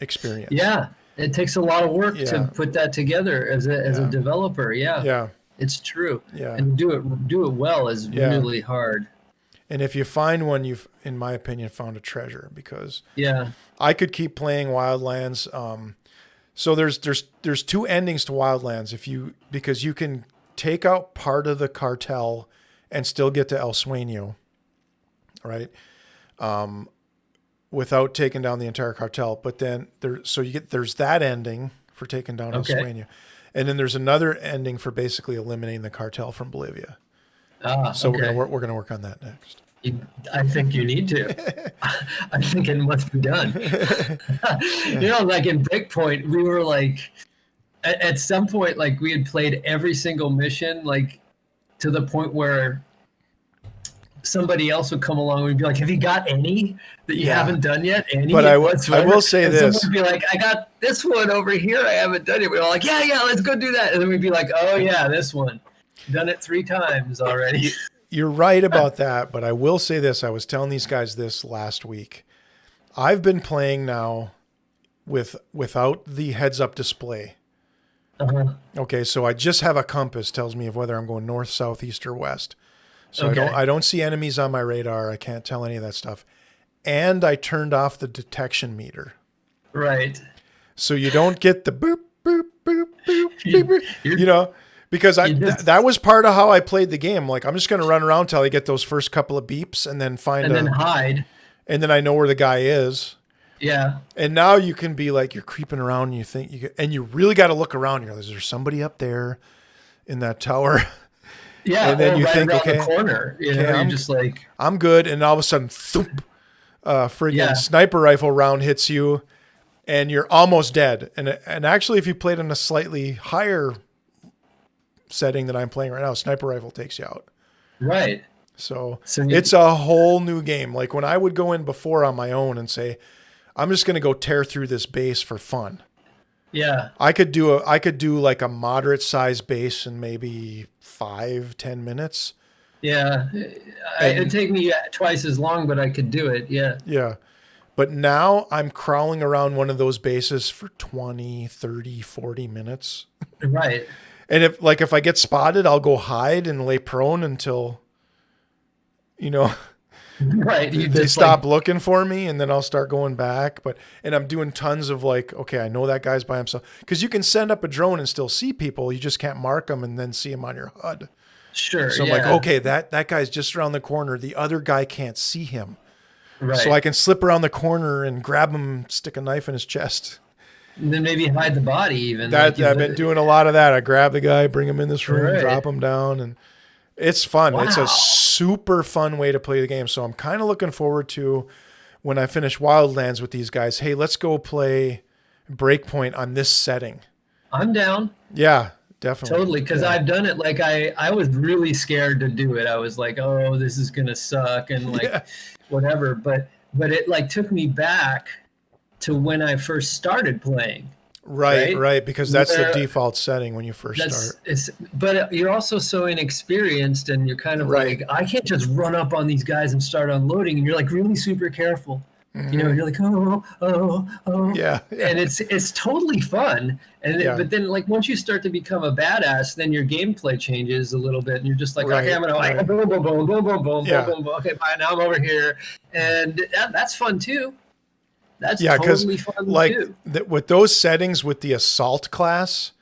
experience. Yeah, it takes a lot of work to put that together as a developer. Yeah, it's true. Yeah, and do it well is really hard. And if you find one, you've, in my opinion, found a treasure, because I could keep playing Wildlands. So there's 2 endings to Wildlands because you can take out part of the cartel and still get to El Sueño, right? Without taking down the entire cartel. But then there's that ending for taking down El Sueño. And then there's another ending for basically eliminating the cartel from Bolivia. So we're gonna work on that next. I think you need to. I think it must be done. Like in Breakpoint, we were like, at some point, like we had played every single mission, like to the point where somebody else would come along and be like, have you got any that you haven't done yet? Any? But I will say this. Someone would be like, I got this one over here I haven't done it. We're all like, yeah, let's go do that. And then we'd be like, oh yeah, this one. Done it 3 times already. You're right about that, but I will say this. I was telling these guys this last week. I've been playing now without the heads-up display. Uh-huh. Okay, so I just have a compass tells me of whether I'm going north, south, east, or west. So Okay. I don't see enemies on my radar. I can't tell any of that stuff. And I turned off the detection meter. Right. So you don't get the boop, boop, boop, boop, boop, boop, because that was part of how I played the game. Like, I'm just going to run around till I get those first couple of beeps and then then hide. And then I know where the guy is. Yeah. And now you can be like, you're creeping around and you think and you really got to look around. You're like, is there somebody up there in that tower? Yeah. And then you right think, around okay, the corner, you're just like, I'm good. And all of a sudden, thump, friggin' sniper rifle round hits you and you're almost dead. And actually, if you played on a slightly higher setting that I'm playing right now, sniper rifle takes you out. Right. So it's a whole new game. Like when I would go in before on my own and say, I'm just going to go tear through this base for fun. Yeah. I could do like a moderate size base in maybe 5-10 minutes. Yeah. It'd take me twice as long, but I could do it. Yeah. Yeah. But now I'm crawling around one of those bases for 20, 30, 40 minutes. Right. And if I get spotted, I'll go hide and lay prone until, Right. You they just stop looking for me, and then I'll start going back. And I'm doing tons of okay, I know that guy's by himself. Because you can send up a drone and still see people. You just can't mark them and then see them on your HUD. Sure. So I'm like, okay, that guy's just around the corner. The other guy can't see him. Right. So I can slip around the corner and grab him, stick a knife in his chest. And then maybe hide the body even. I've been doing a lot of that. I grab the guy, bring him in this room, Right. drop him down, and it's fun. Wow. It's a super fun way to play the game. So I'm kind of looking forward to when I finish Wildlands with these guys. Hey, let's go play Breakpoint on this setting. I'm down. Yeah, definitely. Totally, because Yeah. I've done it. Like I was really scared to do it. I was like, oh, this is gonna suck, and whatever. But it took me back to when I first started playing. Right. Because that's the Where- default setting when you first start. But you're also so inexperienced, and you're kind of Right. like, I can't just run up on these guys and start unloading. And you're like really super careful. Mhm. You're like, oh. Yeah. And it's totally fun. But then once you start to become a badass, then your gameplay changes a little bit, and you're just like, Right, okay, I'm gonna right. boom, boom, boom, boom, boom, boom, Yeah. boom, boom. Okay, bye. Now I'm over here, and that's fun too. That's Yeah, because totally fun too. with those settings with the assault class,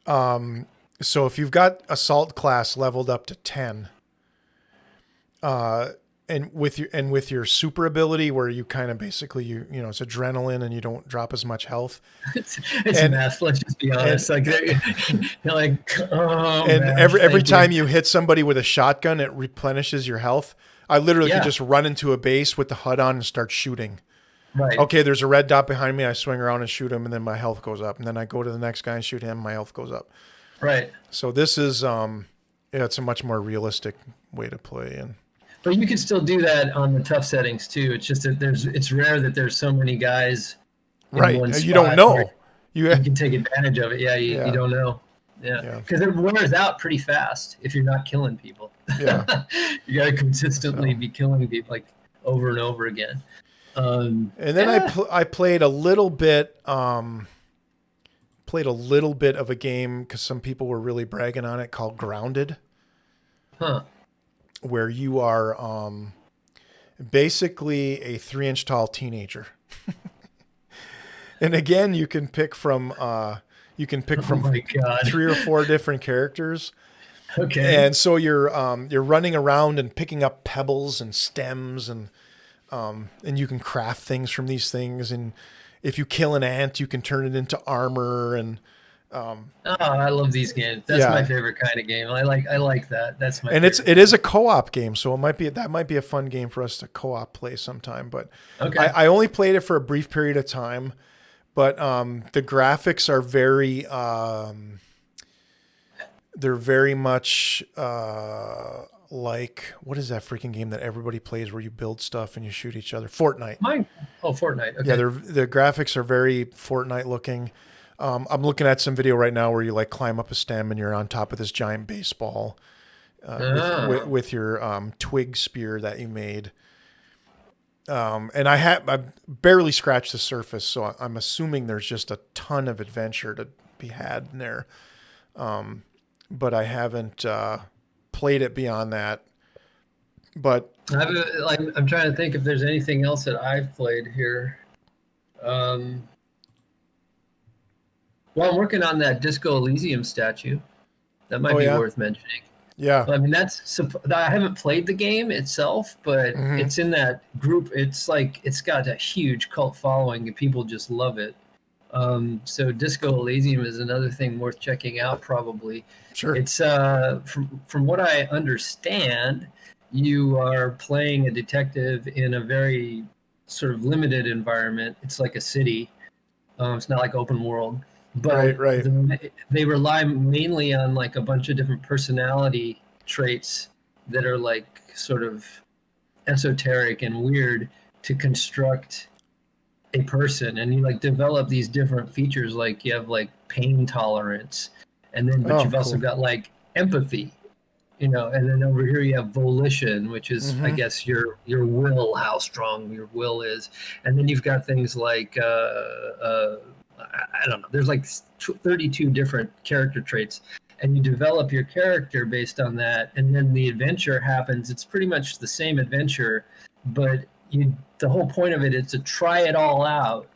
so if you've got assault class leveled up to 10, and with your super ability where you kind of basically it's adrenaline and you don't drop as much health, It's and- meth. Let's just be honest. You're like, oh, and man, every thank you. time you hit somebody with a shotgun, it replenishes your health. I literally could just run into a base with the HUD on and start shooting. Right. Okay, there's a red dot behind me. I swing around and shoot him, and then my health goes up. And then I go to the next guy and shoot him. My health goes up. Right. So this is, it's a much more realistic way to play. And But you can still do that on the tough settings too. It's just that it's rare that there's so many guys. In right, one you don't spot know. where You can take advantage of it. Yeah, you don't know. Yeah, because it wears out pretty fast if you're not killing people. Yeah. You got to consistently be killing people over and over again. And then I played a little bit. Played a little bit of a game because some people were really bragging on it called Grounded. Huh. Where you are basically a 3-inch tall teenager. And again, you can pick from Oh my God. 3 or 4 different characters. Okay. And so you're running around and picking up pebbles and stems and you can craft things from these things. And if you kill an ant, you can turn it into armor. And I love these games. That's my favorite kind of game. I like that. That's my. And favorite. it is a co-op game, so that might be a fun game for us to co-op play sometime. But Okay. I only played it for a brief period of time. But the graphics are very they're very much like, what is that freaking game that everybody plays where you build stuff and you shoot each other? Fortnite. Fortnite. Okay. Yeah, the graphics are very Fortnite looking. I'm looking at some video right now where you climb up a stem and you're on top of this giant baseball with your twig spear that you made. And I barely scratched the surface, so I'm assuming there's just a ton of adventure to be had in there. But I haven't played it beyond that. But I'm trying to think if there's anything else that I've played here. Well, I'm working on that Disco Elysium statue. That might be worth mentioning. Yeah. I mean, I haven't played the game itself, but it's in that group. It's got a huge cult following and people just love it. So Disco Elysium is another thing worth checking out probably. Sure. It's from what I understand, you are playing a detective in a very sort of limited environment. It's like a city. It's not like open world. But right. They rely mainly on a bunch of different personality traits that are sort of esoteric and weird to construct a person. And you develop these different features, you have pain tolerance, and then but you've also got empathy, you know, and then over here you have volition, which is, I guess, your will, how strong your will is. And then you've got things like, I don't know, there's like 32 different character traits. And you develop your character based on that. And then the adventure happens. It's pretty much the same adventure, but the whole point of it is to try it all out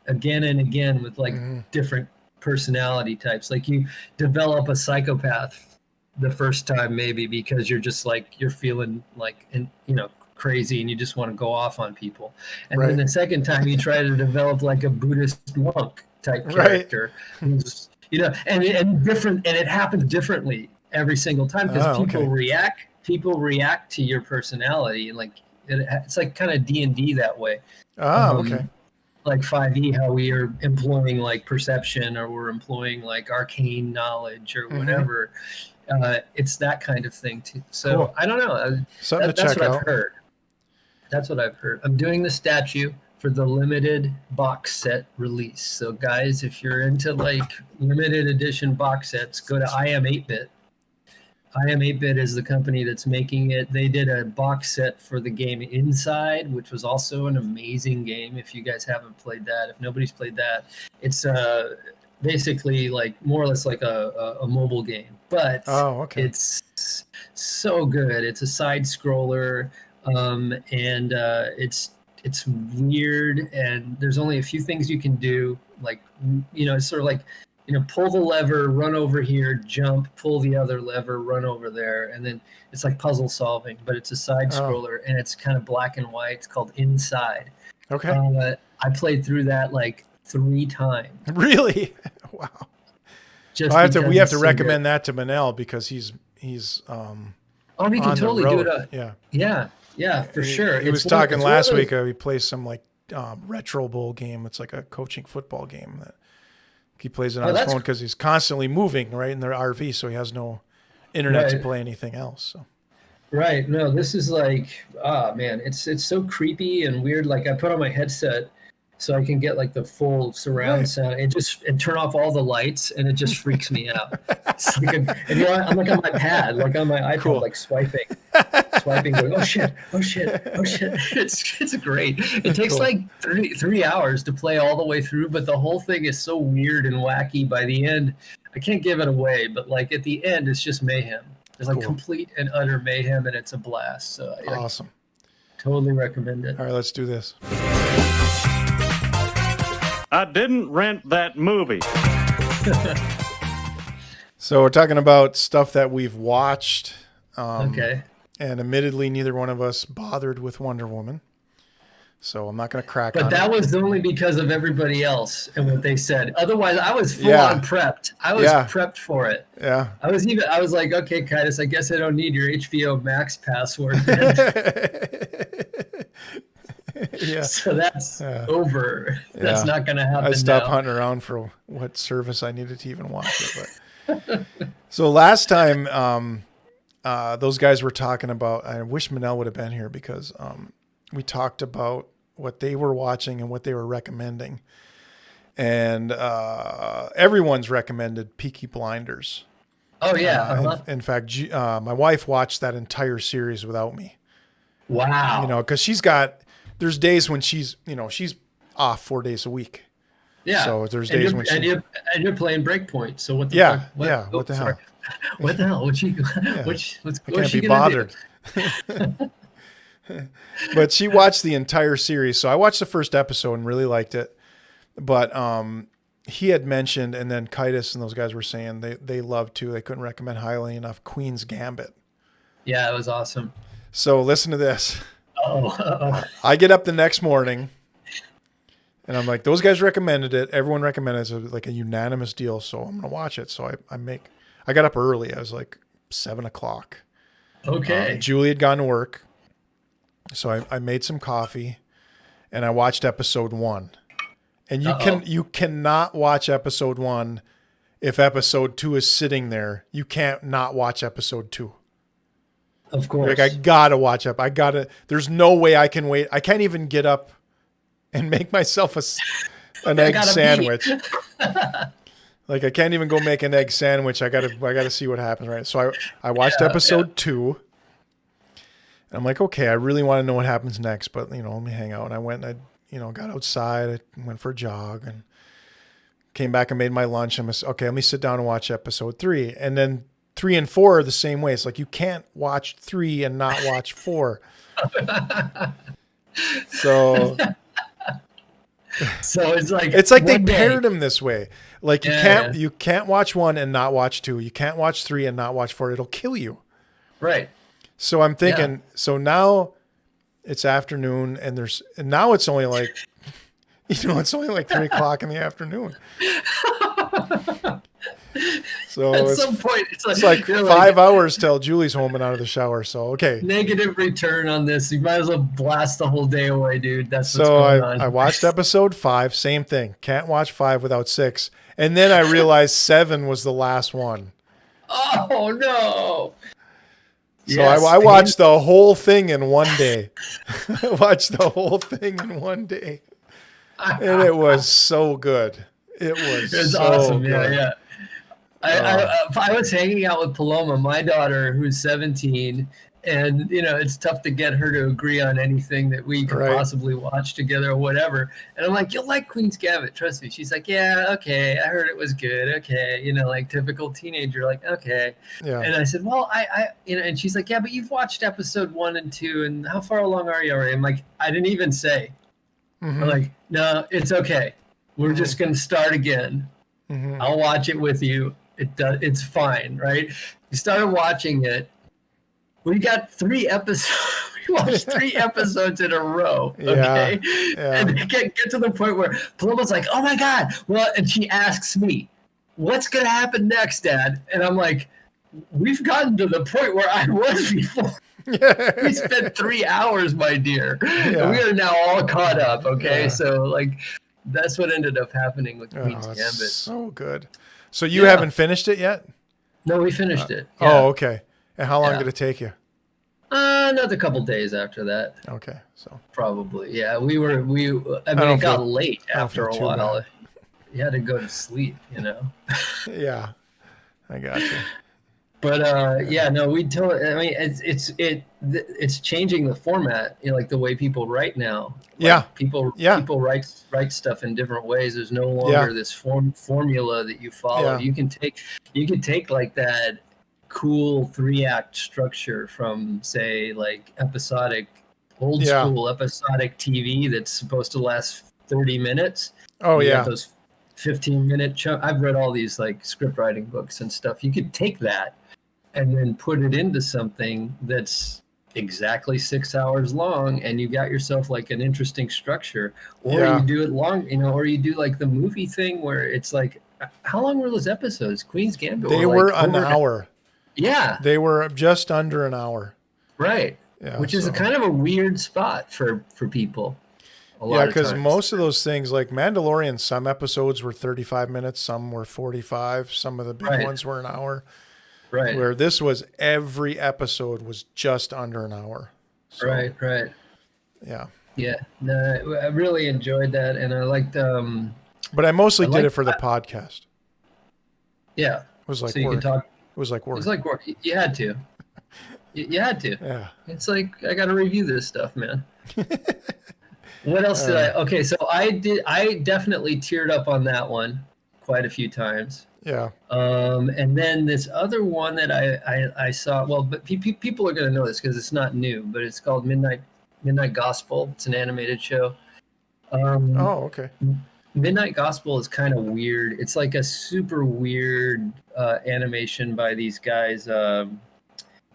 again and again with like different personality types. Like you develop a psychopath the first time maybe because you're just like you're feeling like crazy and you just want to go off on people, and then the second time you try to develop like a Buddhist monk type character, and different, and it happens differently every single time because people react to your personality, and like it's like kind of D&D that way. Like 5e, how we are employing like perception, or we're employing like arcane knowledge or whatever. It's that kind of thing too. So cool. I don't know. That's what I've heard. That's what I've heard. I'm doing the statue for the limited box set release. So guys, if you're into like limited edition box sets, go to I Am 8-Bit. I Am 8-Bit is the company that's making it. They did a box set for the game Inside, which was also an amazing game. If you guys haven't played that, if nobody's played that, it's basically like more or less like a mobile game, but it's so good. It's a side scroller, and it's weird, and there's only a few things you can do. Like, it's sort of like, pull the lever, run over here, jump, pull the other lever, run over there, and then it's like puzzle solving, but it's a side scroller, and it's kind of black and white. It's called Inside. I played through that like 3 times. Really? Wow. We have to recommend that to Manel because he's he can totally do it. Yeah, for sure. He was talking last week. He plays some like retro bowl game. It's like a coaching football game that he plays it on his phone because he's constantly moving right in their RV, so he has no internet to play anything else. So. Right. No, this is like, man, it's so creepy and weird. Like I put on my headset so I can get like the full surround sound and turn off all the lights, and it just freaks me out. It's like I'm like on my pad, like on my iPhone, like swiping, going, oh shit. It's great. It takes like 3 hours to play all the way through, but the whole thing is so weird and wacky. By the end, I can't give it away, but like at the end, it's just mayhem. It's like complete and utter mayhem, and it's a blast. So awesome. Totally recommend it. All right, let's do this. I didn't rent that movie. So we're talking about stuff that we've watched. Okay. And admittedly, neither one of us bothered with Wonder Woman. So I'm not going to crack on it. But that was only because of everybody else and what they said. Otherwise, I was full on prepped. I was prepped for it. Yeah. I was like, okay, Kitus, I guess I don't need your HBO Max password. Yeah. So that's over. That's not going to happen. I stopped hunting around for what service I needed to even watch it. But so last time, those guys were talking about. I wish Manel would have been here because we talked about what they were watching and what they were recommending, and everyone's recommended Peaky Blinders. Oh yeah. In fact, my wife watched that entire series without me. Wow. Because there's days when she's off 4 days a week. Yeah. So there's days when you're playing Breakpoint. So what the fuck? What the hell? What the hell? What's she be bothered. But she watched the entire series. So I watched the first episode and really liked it. But he had mentioned, and then Kitus and those guys were saying they loved too. They couldn't recommend highly enough Queen's Gambit. Yeah, it was awesome. So listen to this. Uh-oh. I get up the next morning and I'm like, those guys recommended it. Everyone recommended it. So like a unanimous deal. So I'm going to watch it. So I got up early. I was like 7:00. Okay. Julie had gone to work. So I made some coffee and I watched episode 1. And you cannot watch episode 1 if episode 2 is sitting there. You can't not watch episode 2. Of course. Like I gotta watch up. There's no way I can wait. I can't even get up and make myself an egg sandwich. Like I can't even go make an egg sandwich. I gotta see what happens, right? So I watched episode 2. And I'm like, okay, I really want to know what happens next, but let me hang out. And I went and I got outside, I went for a jog and came back and made my lunch. Okay, let me sit down and watch episode 3. And then 3 and 4 are the same way. It's like you can't watch 3 and not watch 4. So it's like they paired them this way. Like you can't watch 1 and not watch 2. You can't watch 3 and not watch 4. It'll kill you. Right. So I'm thinking, so now it's afternoon and now it's only like, it's only like 3 o'clock in the afternoon. So at some point, it's like 5 hours till Julie's home and out of the shower. So, okay. Negative return on this. You might as well blast the whole day away, dude. That's what's so going on. I watched episode 5, same thing. Can't watch 5 without 6. And then I realized 7 was the last one. Oh, no. So I watched the whole thing in one day. I watched the whole thing in one day. And it was so good. It was so awesome. good. Yeah. I was hanging out with Paloma, my daughter, who's 17, and it's tough to get her to agree on anything that we could possibly watch together or whatever. And I'm like, you'll like Queen's Gambit, trust me. She's like, yeah, okay, I heard it was good, okay, like typical teenager, like, okay. Yeah. And I said, well, I and she's like, yeah, but you've watched episode 1 and 2, and how far along are you already? I'm like, I didn't even say. I'm like, no, it's okay. We're just gonna start again. I'll watch it with you. It's fine, right? We started watching it. We got 3 episodes. We watched 3 episodes in a row. Okay, and get to the point where Paloma's like, "Oh my god!" Well, and she asks me, "What's gonna happen next, Dad?" And I'm like, "We've gotten to the point where I was before." We spent 3 hours, my dear. And we are now all caught up. Okay, so that's what ended up happening with Queen's Gambit. So good. So you haven't finished it yet? No, we finished it. Yeah. Oh, okay. And how long did it take you? Another couple days after that. Okay, so probably, yeah. It got late after a while. You had to go to sleep, Yeah, I got you. But it's changing the format, like the way people write now. People write stuff in different ways. There's no longer this formula that you follow. You can take like that cool 3-act structure from, say, like old school episodic TV that's supposed to last 30 minutes. Oh, yeah. Those 15-minute I've read all these like script writing books and stuff. You could take that and then put it into something that's exactly 6 hours long, and you got yourself like an interesting structure. Or you do it long, or you do like the movie thing where it's like, how long were those episodes? Queen's Gambit. They were an hour. Yeah. They were just under an hour. Right. Yeah, which is kind of a weird spot for people. Yeah, because most of those things, like Mandalorian, some episodes were 35 minutes, some were 45, some of the big ones were an hour. Right. Where this was, every episode was just under an hour. So, right. Yeah. Yeah. No, I really enjoyed that, and I liked. But I mostly did it for the podcast. Yeah. It was like so you work. could talk. It was like work. It was like work. You had to. You had to. Yeah. It's like, I got to review this stuff, man. What else did I? Okay, so I definitely teared up on that one quite a few times. Yeah. And then this other one that I saw. Well, but people are going to know this because it's not new, but it's called Midnight Gospel. It's an animated show. Oh, okay. Midnight Gospel is kind of weird. It's like a super weird animation by these guys.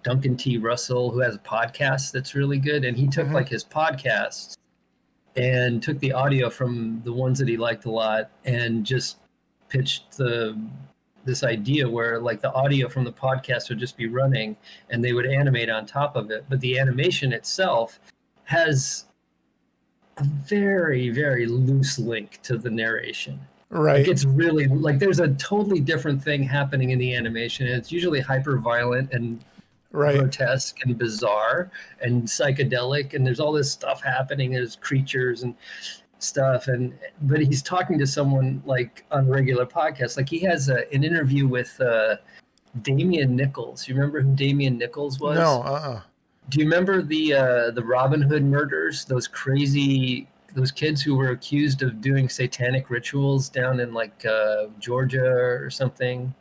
Duncan T. Russell, who has a podcast that's really good, and he took like his podcasts and took the audio from the ones that he liked a lot and just pitched this idea where like the audio from the podcast would just be running and they would animate on top of it, but the animation itself has a very, very loose link to the narration. Right. Like it's really like there's a totally different thing happening in the animation. It's usually hyper violent and grotesque and bizarre and psychedelic, and there's all this stuff happening. There's creatures, stuff, but he's talking to someone like on a regular podcast. Like he has an interview with Damian Nichols. You remember who Damian Nichols was? No. Do you remember the Robin Hood murders? Those kids who were accused of doing satanic rituals down in like Georgia or something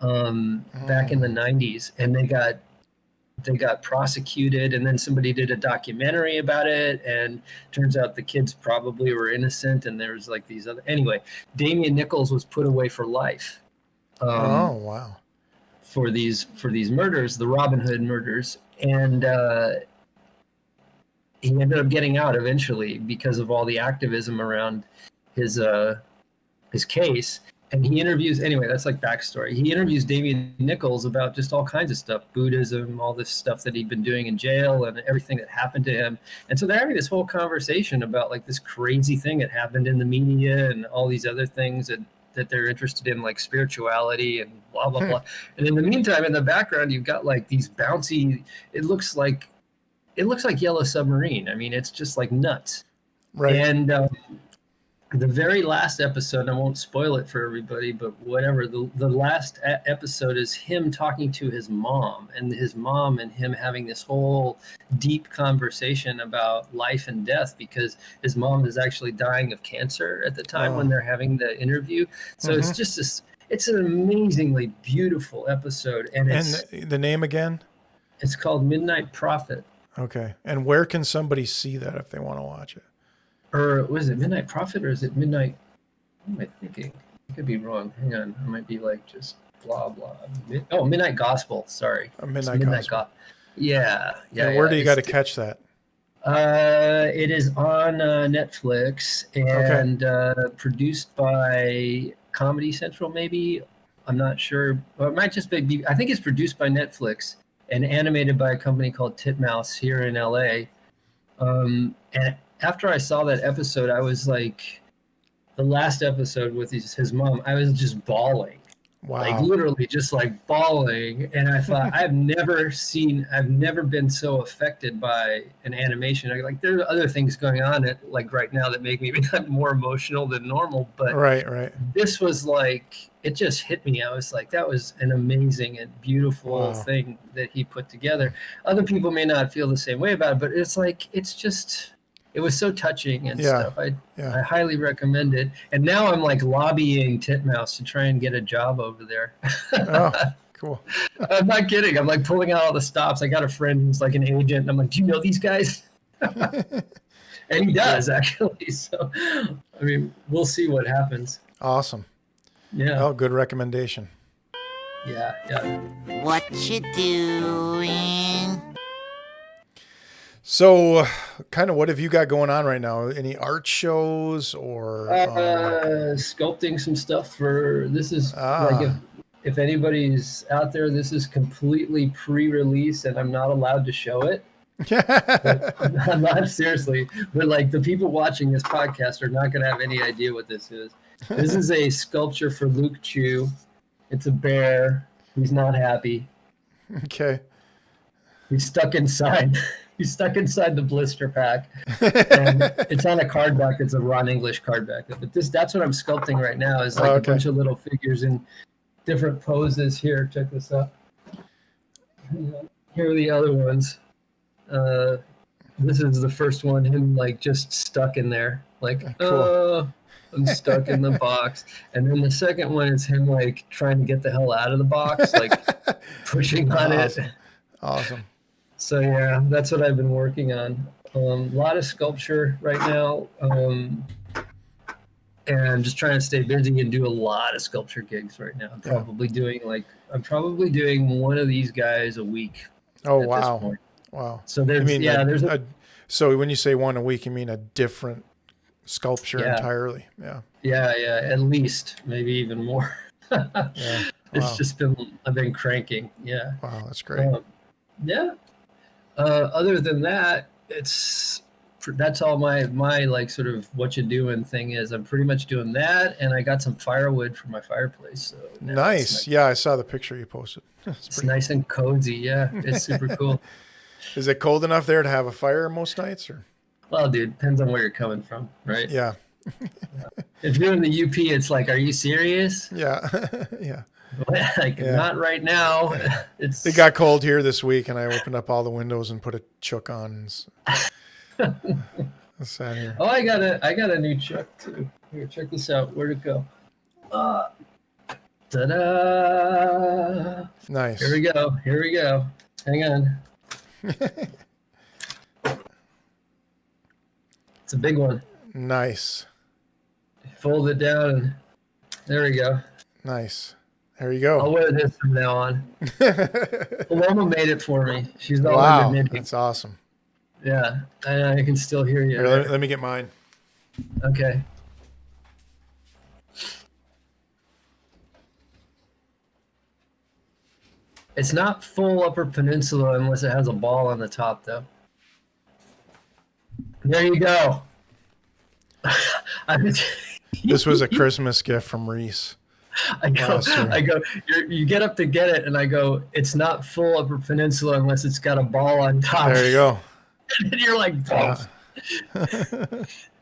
back in the 90s, and they got prosecuted, and then somebody did a documentary about it, and turns out the kids probably were innocent, and there was like these other. Anyway, Damian Nichols was put away for life. Oh wow! For these murders, the Robin Hood murders, and he ended up getting out eventually because of all the activism around his case. And he interviews, anyway, that's like backstory. He interviews Damian Nichols about just all kinds of stuff, Buddhism, all this stuff that he'd been doing in jail and everything that happened to him. And so they're having this whole conversation about like this crazy thing that happened in the media and all these other things that they're interested in, like spirituality and blah, blah, blah. And in the meantime, in the background, you've got like these bouncy, it looks like Yellow Submarine. I mean, it's just like nuts. Right. And the very last episode, and I won't spoil it for everybody, but whatever, the last episode is him talking to his mom and him having this whole deep conversation about life and death, because his mom is actually dying of cancer at the time when they're having the interview. So it's just it's an amazingly beautiful episode. And the name again? It's called Midnight Prophet. Okay. And where can somebody see that if they want to watch it? Or was it Midnight Prophet, or is it Midnight? What am I thinking? I could be wrong. Hang on. I might be like just blah, blah. Midnight Gospel. Sorry. Midnight Gospel. Yeah. And where do you got to catch that? It is on Netflix and produced by Comedy Central, maybe. I'm not sure. Well, it might just be. I think it's produced by Netflix and animated by a company called Titmouse here in LA. And after I saw that episode, I was like, the last episode with his mom, I was just bawling. Wow. Like literally just like bawling. And I thought, I've never been so affected by an animation. Like there are other things going on like right now that make me more emotional than normal. But right. This was like, it just hit me. I was like, that was an amazing and beautiful thing that he put together. Other people may not feel the same way about it, but it's like, it was so touching and stuff. I highly recommend it. And now I'm like lobbying Titmouse to try and get a job over there. Oh, cool. I'm not kidding. I'm like pulling out all the stops. I got a friend who's like an agent, and I'm like, do you know these guys? And he does, actually. So, I mean, we'll see what happens. Awesome. Yeah. Oh, good recommendation. Yeah. What you doing? So, kind of what have you got going on right now? Any art shows or sculpting some stuff for this is like if anybody's out there, this is completely pre-release and I'm not allowed to show it. I'm not seriously, but like the people watching this podcast are not going to have any idea what this is. This is a sculpture for Luke Chu. It's a bear. He's not happy. Okay. He's stuck inside. He's stuck inside the blister pack, and it's on a card back. It's a Ron English card back. But that's what I'm sculpting right now is like a bunch of little figures in different poses. Here, check this out. Here are the other ones. This is the first one, him like just stuck in there. Like, cool. I'm stuck in the box. And then the second one is him like trying to get the hell out of the box, like pushing on it. Awesome. So yeah, that's what I've been working on. A lot of sculpture right now, and just trying to stay busy and do a lot of sculpture gigs right now. I'm probably doing one of these guys a week. Oh wow! Wow. So there's so when you say one a week, you mean a different sculpture entirely? Yeah. Yeah, at least maybe even more. It's just I've been cranking. Yeah. Wow, that's great. Other than that, that's all my like sort of what you doing thing is. I'm pretty much doing that, and I got some firewood for my fireplace. So nice. I saw the picture you posted. It's nice and cozy. Yeah, it's super cool. Is it cold enough there to have a fire most nights, or? Well, dude, depends on where you're coming from, right? Yeah. If you're in the UP, it's like, are you serious? Yeah. Yeah. Like, Yeah. not right now. It's It got cold here this week, and I opened up all the windows and put a chook on. What's that here? Oh, I got a new truck too. Here, check this out. Where'd it go? Ta-da! Nice. Here we go. Here we go. Hang on. It's a big one. Nice. Fold it down. And there we go. Nice. There you I'll go. wear this from now on. Paloma made it for me. She's all Wow. into knitting. That's awesome. Yeah, I can still hear you. Here, let me get mine. Okay. It's not full Upper Peninsula unless it has a ball on the top, though. There you go. This was a Christmas gift from Reese. I go. You get up to get it, and I go. It's not full Upper Peninsula unless it's got a ball on top. There you go. And you're like,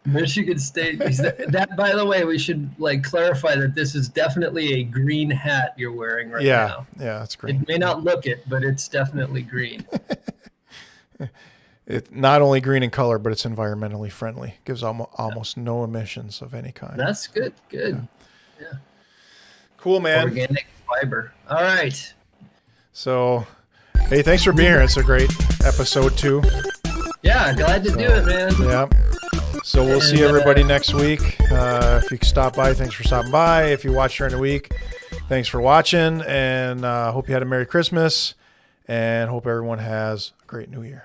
Michigan State. That, by the way, we should like clarify that this is definitely a green hat you're wearing right now. Yeah, that's great. It may not look it, but it's definitely green. It's not only green in color, but it's environmentally friendly. Gives almost no emissions of any kind. That's good. Good. Yeah. Cool, man. Organic fiber. All right. So, hey, thanks for being here. It's a great episode 2. Yeah, glad to do it, man. Yeah. So we'll see everybody next week. If you can stop by, thanks for stopping by. If you watch during the week, thanks for watching. And hope you had a Merry Christmas. And hope everyone has a great New Year.